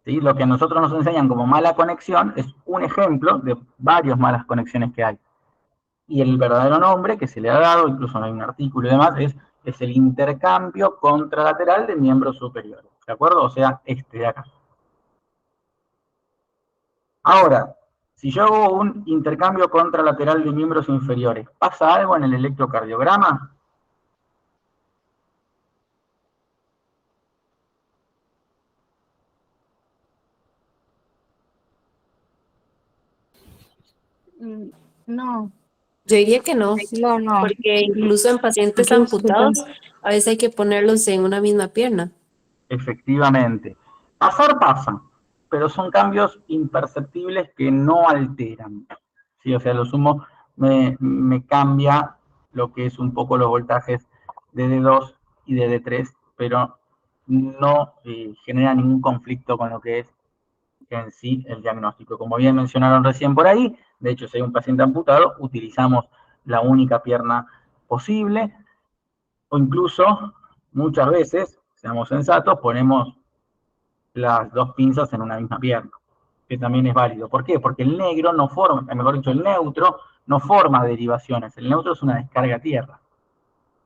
¿Sí? Lo que a nosotros nos enseñan como mala conexión es un ejemplo de varias malas conexiones que hay. Y el verdadero nombre que se le ha dado, incluso hay un artículo y demás, es el intercambio contralateral de miembros superiores. ¿De acuerdo? O sea, este de acá. Ahora, si yo hago un intercambio contralateral de miembros inferiores, ¿pasa algo en el electrocardiograma? No. Yo diría que no, No. porque incluso en pacientes amputados, a veces hay que ponerlos en una misma pierna. Efectivamente. Pasar pasa, pero son cambios imperceptibles que no alteran. ¿Sí? O sea, lo sumo me cambia lo que es un poco los voltajes de D2 y de D3, pero no genera ningún conflicto con lo que es en sí el diagnóstico. Como bien mencionaron recién por ahí, de hecho, si hay un paciente amputado, utilizamos la única pierna posible, o incluso, muchas veces, seamos sensatos, ponemos las dos pinzas en una misma pierna, que también es válido. ¿Por qué? Porque el negro no forma, mejor dicho, el neutro no forma derivaciones. El neutro es una descarga a tierra.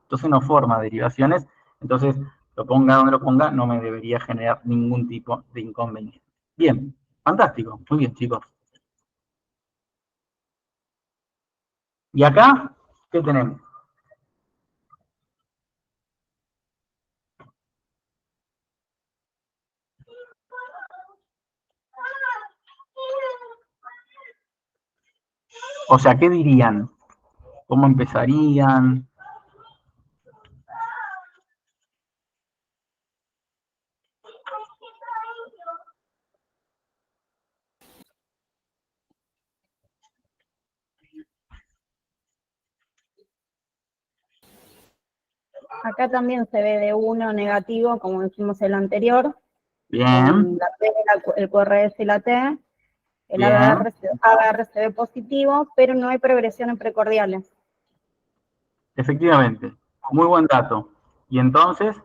Entonces no forma derivaciones. Entonces, lo ponga donde lo ponga, no me debería generar ningún tipo de inconveniente. Bien, fantástico. Muy bien, chicos. ¿Y acá qué tenemos? O sea, ¿qué dirían? ¿Cómo empezarían? Acá también se ve de 1 negativo, como decimos el anterior. Bien. Con la P, el QRS y la T. El Bien. ABR se ve positivo, pero no hay progresión en precordiales. Efectivamente. Muy buen dato. Y entonces,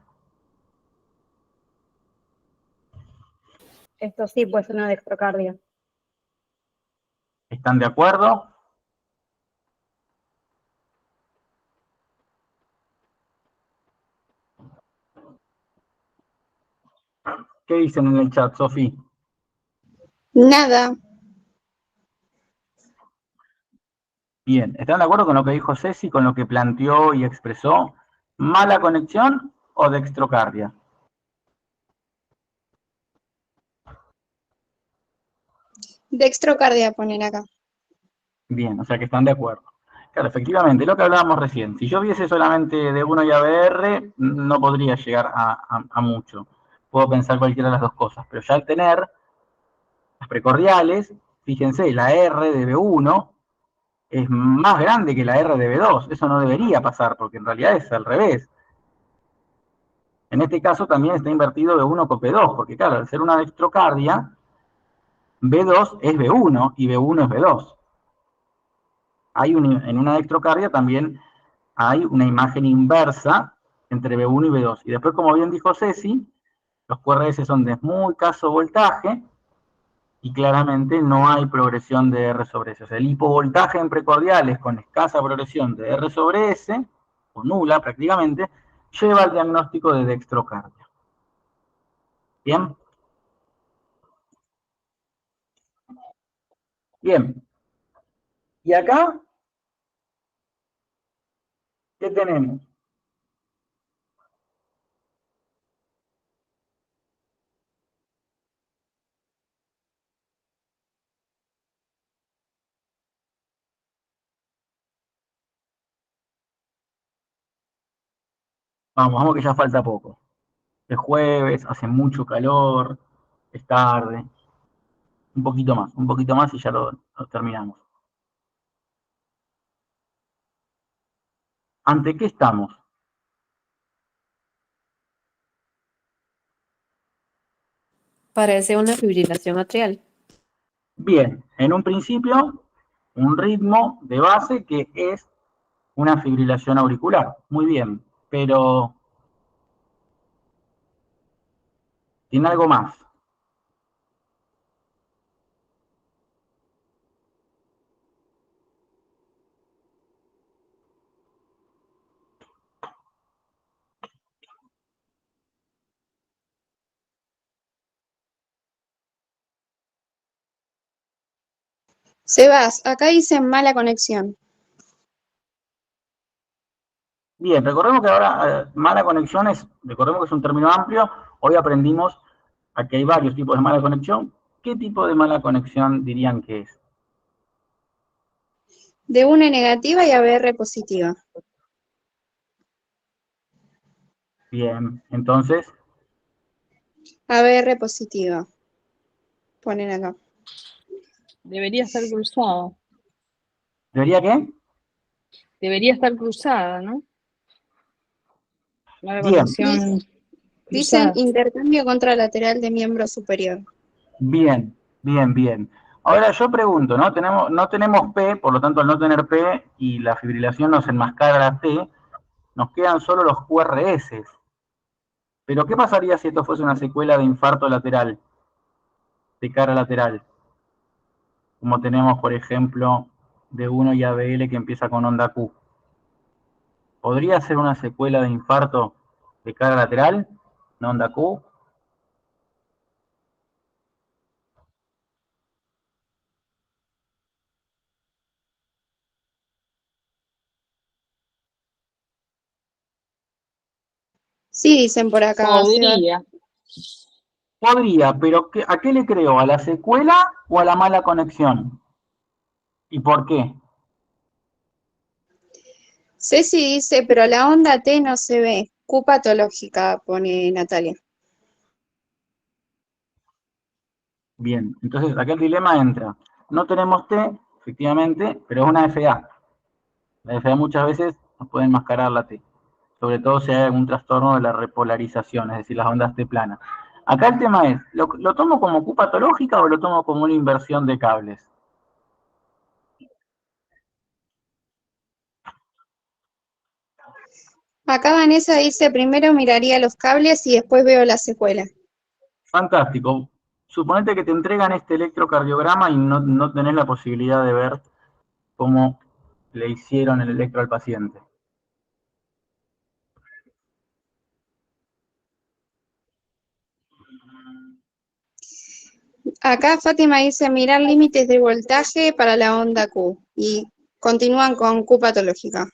Esto sí puede ser una dextrocardia. ¿están de acuerdo? ¿Qué dicen en el chat, Sofi? Nada. Bien, ¿están de acuerdo con lo que dijo Ceci, con lo que planteó y expresó? ¿Mala conexión o dextrocardia? Dextrocardia ponen acá. Bien, o sea que están de acuerdo. Claro, efectivamente, lo que hablábamos recién. Si yo viese solamente D1 y ABR, no podría llegar a mucho. Puedo pensar cualquiera de las dos cosas, pero ya al tener las precordiales, fíjense, la R de B1 es más grande que la R de B2. Eso no debería pasar, porque en realidad es al revés. En este caso también está invertido B1 con B2, porque claro, al ser una dextrocardia, B2 es B1 y B1 es B2. En una dextrocardia también hay una imagen inversa entre B1 y B2. Y después, como bien dijo Ceci, los QRS son de muy escaso voltaje y claramente no hay progresión de R sobre S. O sea, el hipovoltaje en precordiales con escasa progresión de R sobre S, o nula prácticamente, lleva al diagnóstico de dextrocardia. ¿Bien? Bien. Y acá, ¿qué tenemos? Vamos que ya falta poco. Es jueves, hace mucho calor, es tarde. Un poquito más y ya lo terminamos. ¿Ante qué estamos? Parece una fibrilación atrial. Bien, en un principio, un ritmo de base que es una fibrilación auricular. Muy bien, pero tiene algo más. Sebas, acá dice mala conexión. Bien, recordemos que ahora mala conexión recordemos que es un término amplio. Hoy aprendimos a que hay varios tipos de mala conexión. ¿Qué tipo de mala conexión dirían que es? D1 negativa y ABR positiva. Bien, entonces, ABR positiva. Ponen acá. Debería estar cruzada. ¿debería qué? Debería estar cruzada, ¿no? La Bien, conexión Dicen cruzada. intercambio contralateral de miembro superior. bien, bien, bien. Ahora yo pregunto, ¿no? No tenemos P, por lo tanto al no tener P y la fibrilación nos enmascara la T, nos quedan solo los QRS. Pero ¿qué pasaría si esto fuese una secuela de infarto lateral, de cara lateral? Como tenemos, por ejemplo, D1 y ABL que empieza con onda Q. ¿Podría ser una secuela de infarto de cara lateral, no onda Q? Sí, dicen por acá, Sebas. Podría. Podría, pero ¿a qué le creo? ¿A la secuela o a la mala conexión? ¿Y por qué? Ceci dice, pero la onda T no se ve. Q patológica, pone Natalia. Bien, entonces acá el dilema entra. No tenemos T, efectivamente, pero es una FA. La FA muchas veces nos puede enmascarar la T, sobre todo si hay algún trastorno de la repolarización, es decir, las ondas T planas. Acá el tema es, ¿lo tomo como Q patológica o lo tomo como una inversión de cables? Acá Vanessa dice, primero miraría los cables y después veo la secuela. Fantástico. Suponete que te entregan este electrocardiograma y no tenés la posibilidad de ver cómo le hicieron el electro al paciente. Acá Fátima dice, mirar límites de voltaje para la onda Q. Y continúan con Q patológica.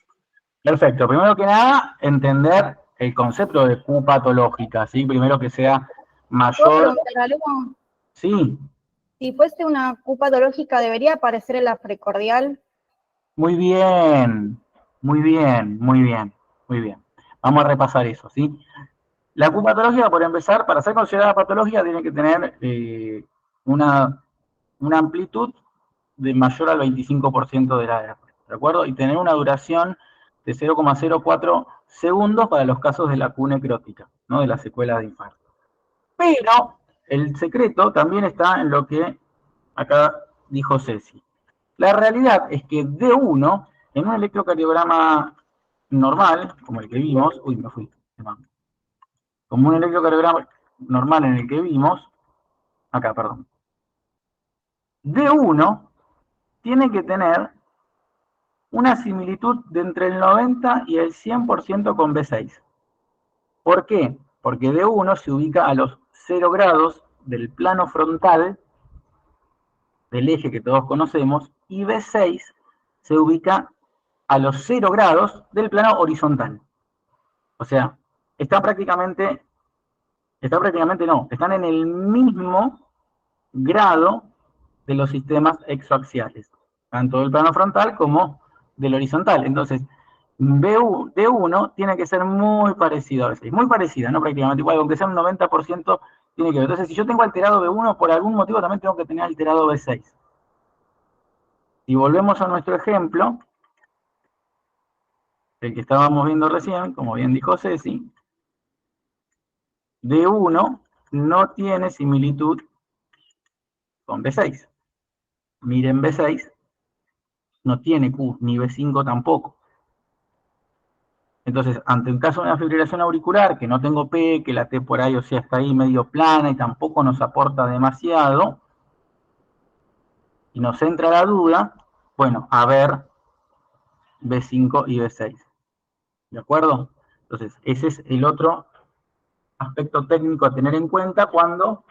Perfecto. Primero que nada, entender el concepto de Q patológica, ¿sí? Primero que sea ¿Puedo mayor... preguntar algo? Sí, Si fuese una Q patológica, ¿debería aparecer en la precordial? muy bien, muy bien, muy bien, muy bien. Vamos a repasar eso, ¿sí? La Q patológica, por empezar, para ser considerada patológica, tiene que tener una amplitud de mayor al 25% de la R, ¿de acuerdo? Y tener una duración de 0,04 segundos para los casos de la Q necrótica, ¿no? De las secuelas de infarto. Pero el secreto también está en lo que acá dijo Ceci. La realidad es que D1, en un electrocardiograma normal, como el que vimos, uy, me fui, como un electrocardiograma normal en el que vimos, acá, perdón, D1 tiene que tener una similitud de entre el 90 y el 100% con B6. ¿Por qué? Porque D1 se ubica a los 0 grados del plano frontal del eje que todos conocemos, y B6 se ubica a los 0 grados del plano horizontal. O sea, están en el mismo grado de los sistemas exoaxiales, tanto del plano frontal como del horizontal. Entonces, D1 tiene que ser muy parecido a B6, muy parecida, no prácticamente igual, aunque sea un 90% tiene que ver. Entonces, si yo tengo alterado B1, por algún motivo también tengo que tener alterado B6. Si volvemos a nuestro ejemplo, el que estábamos viendo recién, como bien dijo Ceci, D1 no tiene similitud con B6. Miren B6, no tiene Q, ni B5 tampoco. Entonces, ante un caso de una fibrilación auricular, que no tengo P, que la T por ahí, o sea, está ahí medio plana y tampoco nos aporta demasiado, y nos entra la duda, bueno, a ver B5 y B6. ¿De acuerdo? Entonces, ese es el otro aspecto técnico a tener en cuenta cuando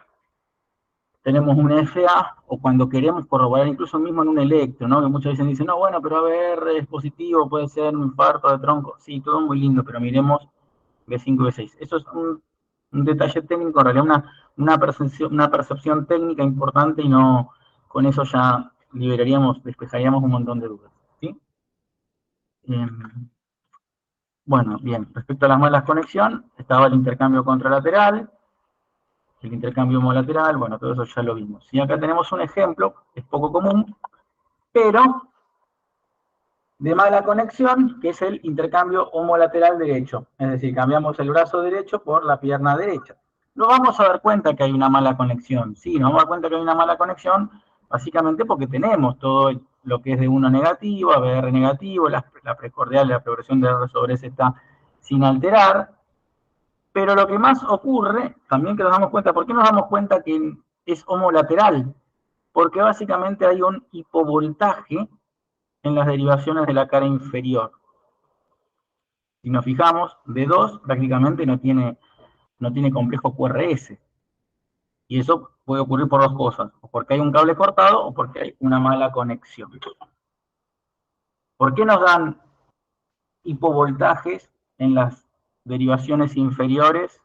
tenemos un FA o cuando queremos corroborar incluso mismo en un electro, ¿no? Que muchas veces dicen, no, bueno, pero a ver, es positivo, puede ser un infarto de tronco. Sí, todo muy lindo, pero miremos B5 y B6. Eso es un detalle técnico, en realidad una percepción técnica importante, y no, con eso ya despejaríamos un montón de dudas, ¿sí? Bueno, bien, respecto a las malas conexión, estaba el intercambio contralateral, el intercambio homolateral, bueno, todo eso ya lo vimos. Y acá tenemos un ejemplo, es poco común, pero de mala conexión, que es el intercambio homolateral derecho. Es decir, cambiamos el brazo derecho por la pierna derecha. No vamos a dar cuenta que hay una mala conexión. Sí, nos vamos a dar cuenta que hay una mala conexión, básicamente porque tenemos todo lo que es de 1 negativo, ABR negativo, la precordial y la progresión de R sobre S está sin alterar. Pero lo que más ocurre, también que nos damos cuenta, ¿por qué nos damos cuenta que es homolateral? Porque básicamente hay un hipovoltaje en las derivaciones de la cara inferior. Si nos fijamos, D2 prácticamente no tiene complejo QRS. Y eso puede ocurrir por dos cosas, o porque hay un cable cortado o porque hay una mala conexión. ¿Por qué nos dan hipovoltajes en las derivaciones inferiores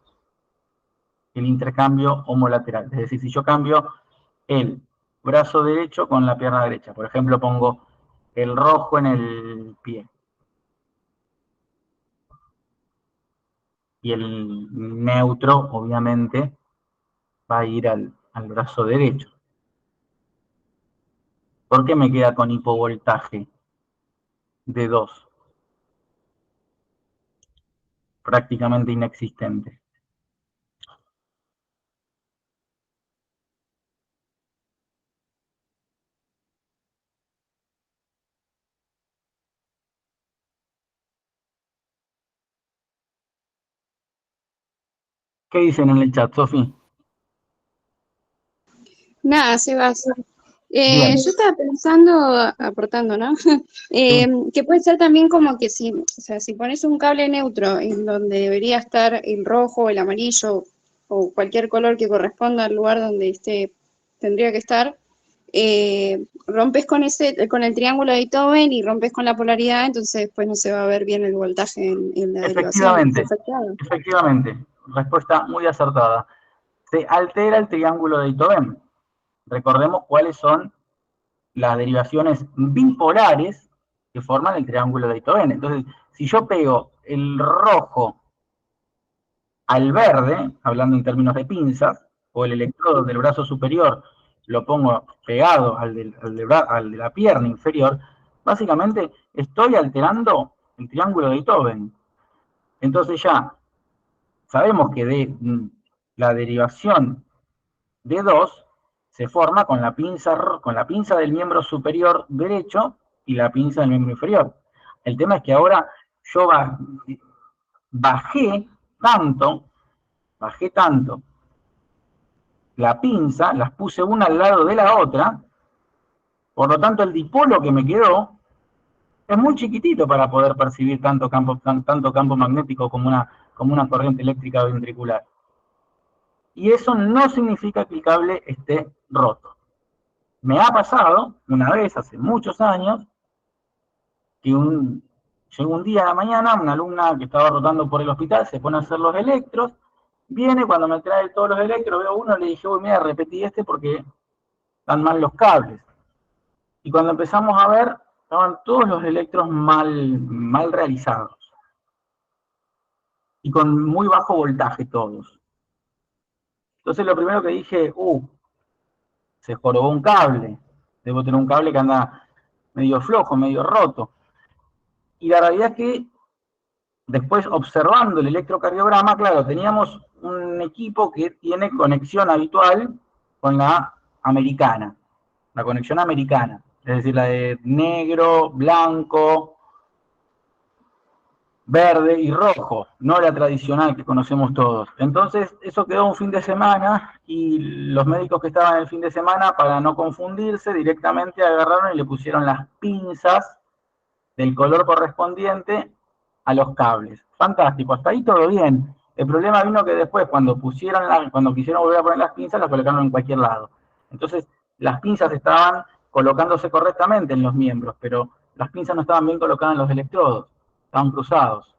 el intercambio homolateral? Es decir, si yo cambio el brazo derecho con la pierna derecha, por ejemplo, pongo el rojo en el pie y el neutro, obviamente, va a ir al brazo derecho. ¿Por qué me queda con hipovoltaje de 2? Prácticamente inexistente. ¿Qué dicen en el chat, Sofi? Nada, Sebas. Bien. Yo estaba pensando, aportando, ¿no? Que puede ser también como que si pones un cable neutro en donde debería estar el rojo, el amarillo o cualquier color que corresponda al lugar donde tendría que estar, rompes con el triángulo de Beethoven y rompes con la polaridad, entonces después no se va a ver bien el voltaje en la derivación. Efectivamente, respuesta muy acertada. Se altera el triángulo de Beethoven. Recordemos cuáles son las derivaciones bipolares que forman el triángulo de Beethoven. Entonces, si yo pego el rojo al verde, hablando en términos de pinzas, o el electrodo del brazo superior lo pongo pegado al de la pierna inferior, básicamente estoy alterando el triángulo de Beethoven. Entonces ya sabemos que la derivación de 2 se forma con la pinza del miembro superior derecho y la pinza del miembro inferior. El tema es que ahora yo bajé tanto la pinza, las puse una al lado de la otra, por lo tanto el dipolo que me quedó es muy chiquitito para poder percibir tanto campo magnético como una corriente eléctrica ventricular. Y eso no significa que el cable esté roto. Me ha pasado una vez, hace muchos años, que llegó un día a la mañana, una alumna que estaba rotando por el hospital, se pone a hacer los electros, viene, cuando me trae todos los electros, veo uno, le dije, uy, mira, repetí porque están mal los cables. Y cuando empezamos a ver, estaban todos los electros mal realizados. Y con muy bajo voltaje todos. Entonces lo primero que dije, se jorobó un cable. Debo tener un cable que anda medio flojo, medio roto. Y la realidad es que después, observando el electrocardiograma, claro, teníamos un equipo que tiene conexión habitual con la americana. La conexión americana. Es decir, la de negro, blanco, verde y rojo, no la tradicional que conocemos todos. Entonces, eso quedó un fin de semana y los médicos que estaban el fin de semana, para no confundirse, directamente agarraron y le pusieron las pinzas del color correspondiente a los cables. Fantástico, hasta ahí todo bien. El problema vino que después, cuando quisieron volver a poner las pinzas, las colocaron en cualquier lado. Entonces, las pinzas estaban colocándose correctamente en los miembros, pero las pinzas no estaban bien colocadas en los electrodos. Estaban cruzados.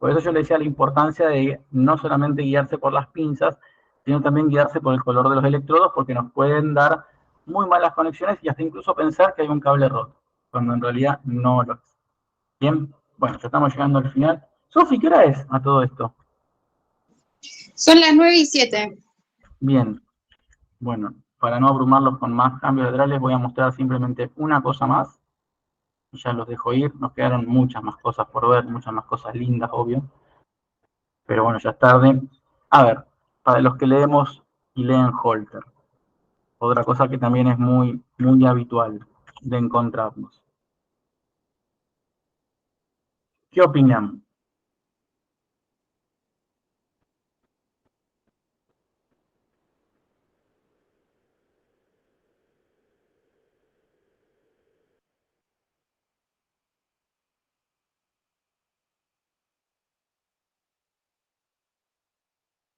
Por eso yo le decía la importancia de no solamente guiarse por las pinzas, sino también guiarse por el color de los electrodos, porque nos pueden dar muy malas conexiones y hasta incluso pensar que hay un cable roto, cuando en realidad no lo es. Bien, bueno, ya estamos llegando al final. Sofi, ¿qué hora es a todo esto? Son las 9:07. Bien, bueno, para no abrumarlos con más cambios laterales, voy a mostrar simplemente una cosa más. Y ya los dejo ir, nos quedaron muchas más cosas por ver, muchas más cosas lindas, obvio. Pero bueno, ya es tarde. A ver, para los que leemos y leen Holter, otra cosa que también es muy habitual de encontrarnos. ¿Qué opinan?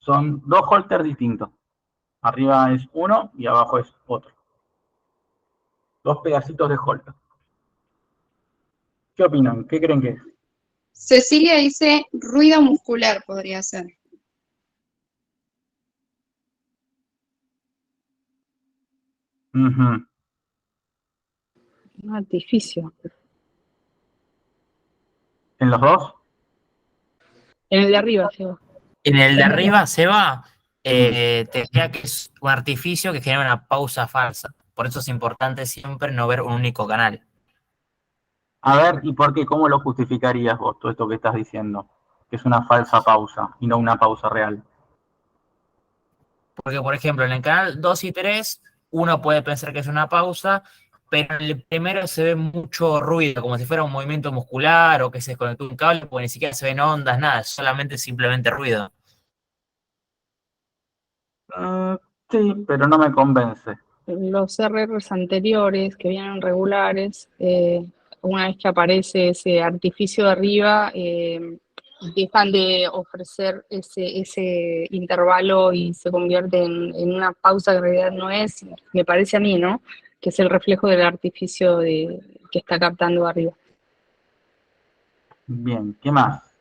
Son dos Holters distintos. Arriba es uno y abajo es otro. Dos pedacitos de Holter. ¿Qué opinan? ¿Qué creen que es? Cecilia dice ruido muscular podría ser. Uh-huh. Un artificio. ¿En los dos? En el de arriba, Seba. En el de arriba, Seba, te decía que es un artificio que genera una pausa falsa. Por eso es importante siempre no ver un único canal. A ver, ¿y por qué? ¿Cómo lo justificarías vos, todo esto que estás diciendo? Que es una falsa pausa y no una pausa real. Porque, por ejemplo, en el canal 2 y 3, uno puede pensar que es una pausa, pero en el primero se ve mucho ruido, como si fuera un movimiento muscular o que se desconectó un cable, porque ni siquiera se ven ondas, nada, solamente simplemente ruido. Sí, pero no me convence. Los RRs anteriores, que vienen regulares, una vez que aparece ese artificio de arriba, dejan de ofrecer ese intervalo y se convierte en una pausa que en realidad no es, me parece a mí, ¿no? Que es el reflejo del artificio que está captando arriba. Bien, ¿qué más?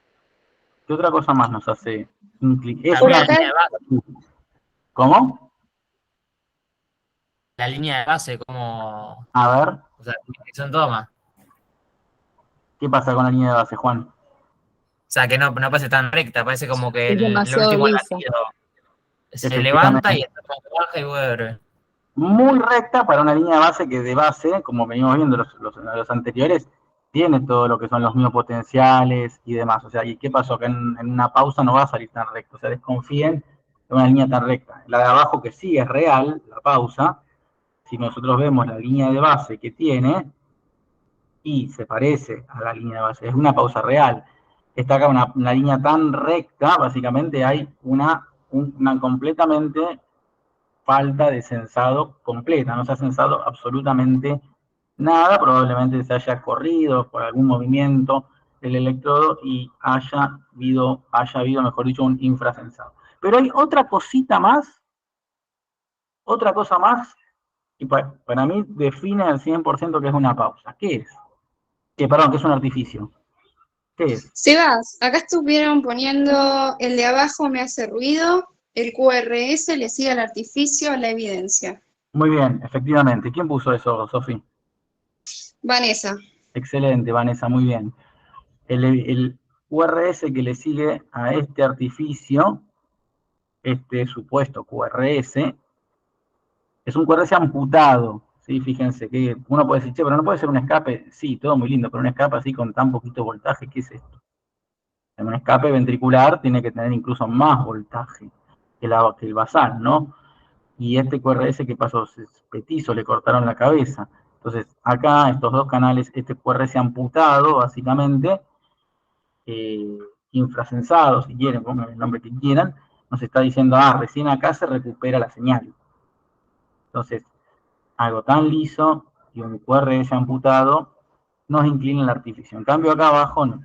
¿Qué otra cosa más nos hace un clic? ¿Cómo? La línea de base, como... A ver. O sea, son tomas. ¿Qué pasa con la línea de base, Juan? O sea, que no parece tan recta, parece como que Es el demasiado último lisa. latido se levanta y después baja y vuelve. Muy recta para una línea de base que de base, como venimos viendo los anteriores, tiene todo lo que son los miopotenciales y demás. O sea, ¿y qué pasó? Que en una pausa no va a salir tan recto. O sea, desconfíen de una línea tan recta. La de abajo, que sí es real, la pausa, si nosotros vemos la línea de base que tiene y se parece a la línea de base, es una pausa real. Está acá una línea tan recta, básicamente hay una completamente falta de sensado completa, no se ha sensado absolutamente nada, probablemente se haya corrido por algún movimiento el electrodo y haya habido, mejor dicho, un infrasensado. Pero hay otra cosita más, otra cosa más, y para mí define al 100% que es una pausa. ¿Qué es? Perdón, que es un artificio. ¿Qué es? Sebas, acá estuvieron poniendo el de abajo me hace ruido, el QRS le sigue al artificio, la evidencia. Muy bien, efectivamente. ¿Quién puso eso, Sofi? Vanessa. Excelente, Vanessa, muy bien. El QRS que le sigue a este artificio, este supuesto QRS, es un QRS amputado, ¿sí? Fíjense que uno puede decir, che, pero no puede ser un escape. Sí, todo muy lindo, pero un escape así con tan poquito voltaje, ¿qué es esto? En un escape ventricular tiene que tener incluso más voltaje que el basal, ¿no? Y este QRS que pasó, petizo, le cortaron la cabeza. Entonces, acá, estos dos canales, este QRS amputado, básicamente, infrasensado, si quieren, pongan el nombre que quieran, nos está diciendo, recién acá se recupera la señal. Entonces, algo tan liso y un QRS amputado nos inclina el artificio. En cambio, acá abajo no.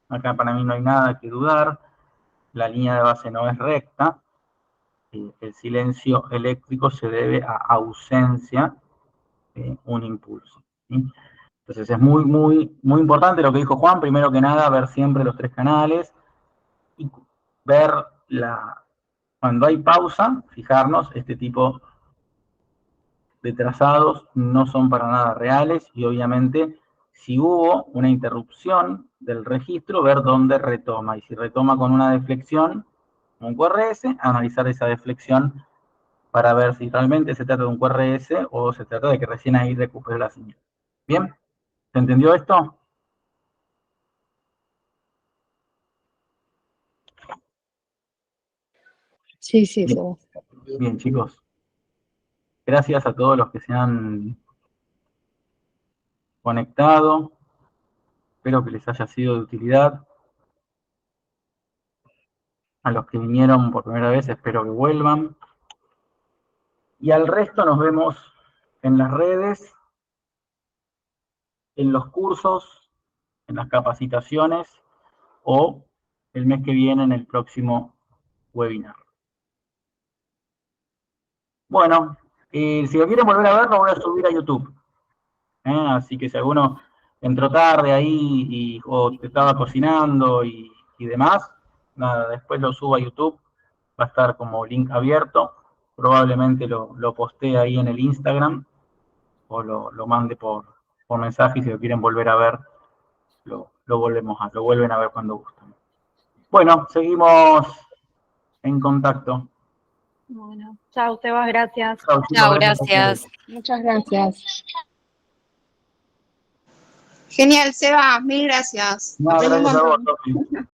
Acá para mí no hay nada que dudar. La línea de base no es recta. El silencio eléctrico se debe a ausencia de un impulso, ¿sí? Entonces es muy, muy, muy importante lo que dijo Juan. Primero que nada, ver siempre los tres canales y ver cuando hay pausa, fijarnos, este tipo de trazados no son para nada reales y obviamente si hubo una interrupción del registro, ver dónde retoma. Y si retoma con una deflexión, un QRS, analizar esa deflexión para ver si realmente se trata de un QRS o se trata de que recién ahí recupere la señal. ¿Bien? ¿Se entendió esto? Sí, sí, Bien, Sebas. bien, chicos. Gracias a todos los que se han conectado. Espero que les haya sido de utilidad. A los que vinieron por primera vez, espero que vuelvan. Y al resto nos vemos en las redes, en los cursos, en las capacitaciones o el mes que viene en el próximo webinar. Bueno, si lo quieren volver a ver, lo voy a subir a YouTube. Así que si alguno entró tarde ahí o estaba cocinando y demás, nada, después lo subo a YouTube. Va a estar como link abierto. Probablemente lo postee ahí en el Instagram o lo mande por mensaje y si lo quieren volver a ver, lo vuelven a ver cuando gusten. Bueno, seguimos en contacto. Bueno, chao, Sebas, gracias. Chao, chicos, Chao, gracias a gracias. ustedes. Muchas gracias. Genial, Seba, mil gracias. No, Aprendí un gracias a vos, montón. Sofi.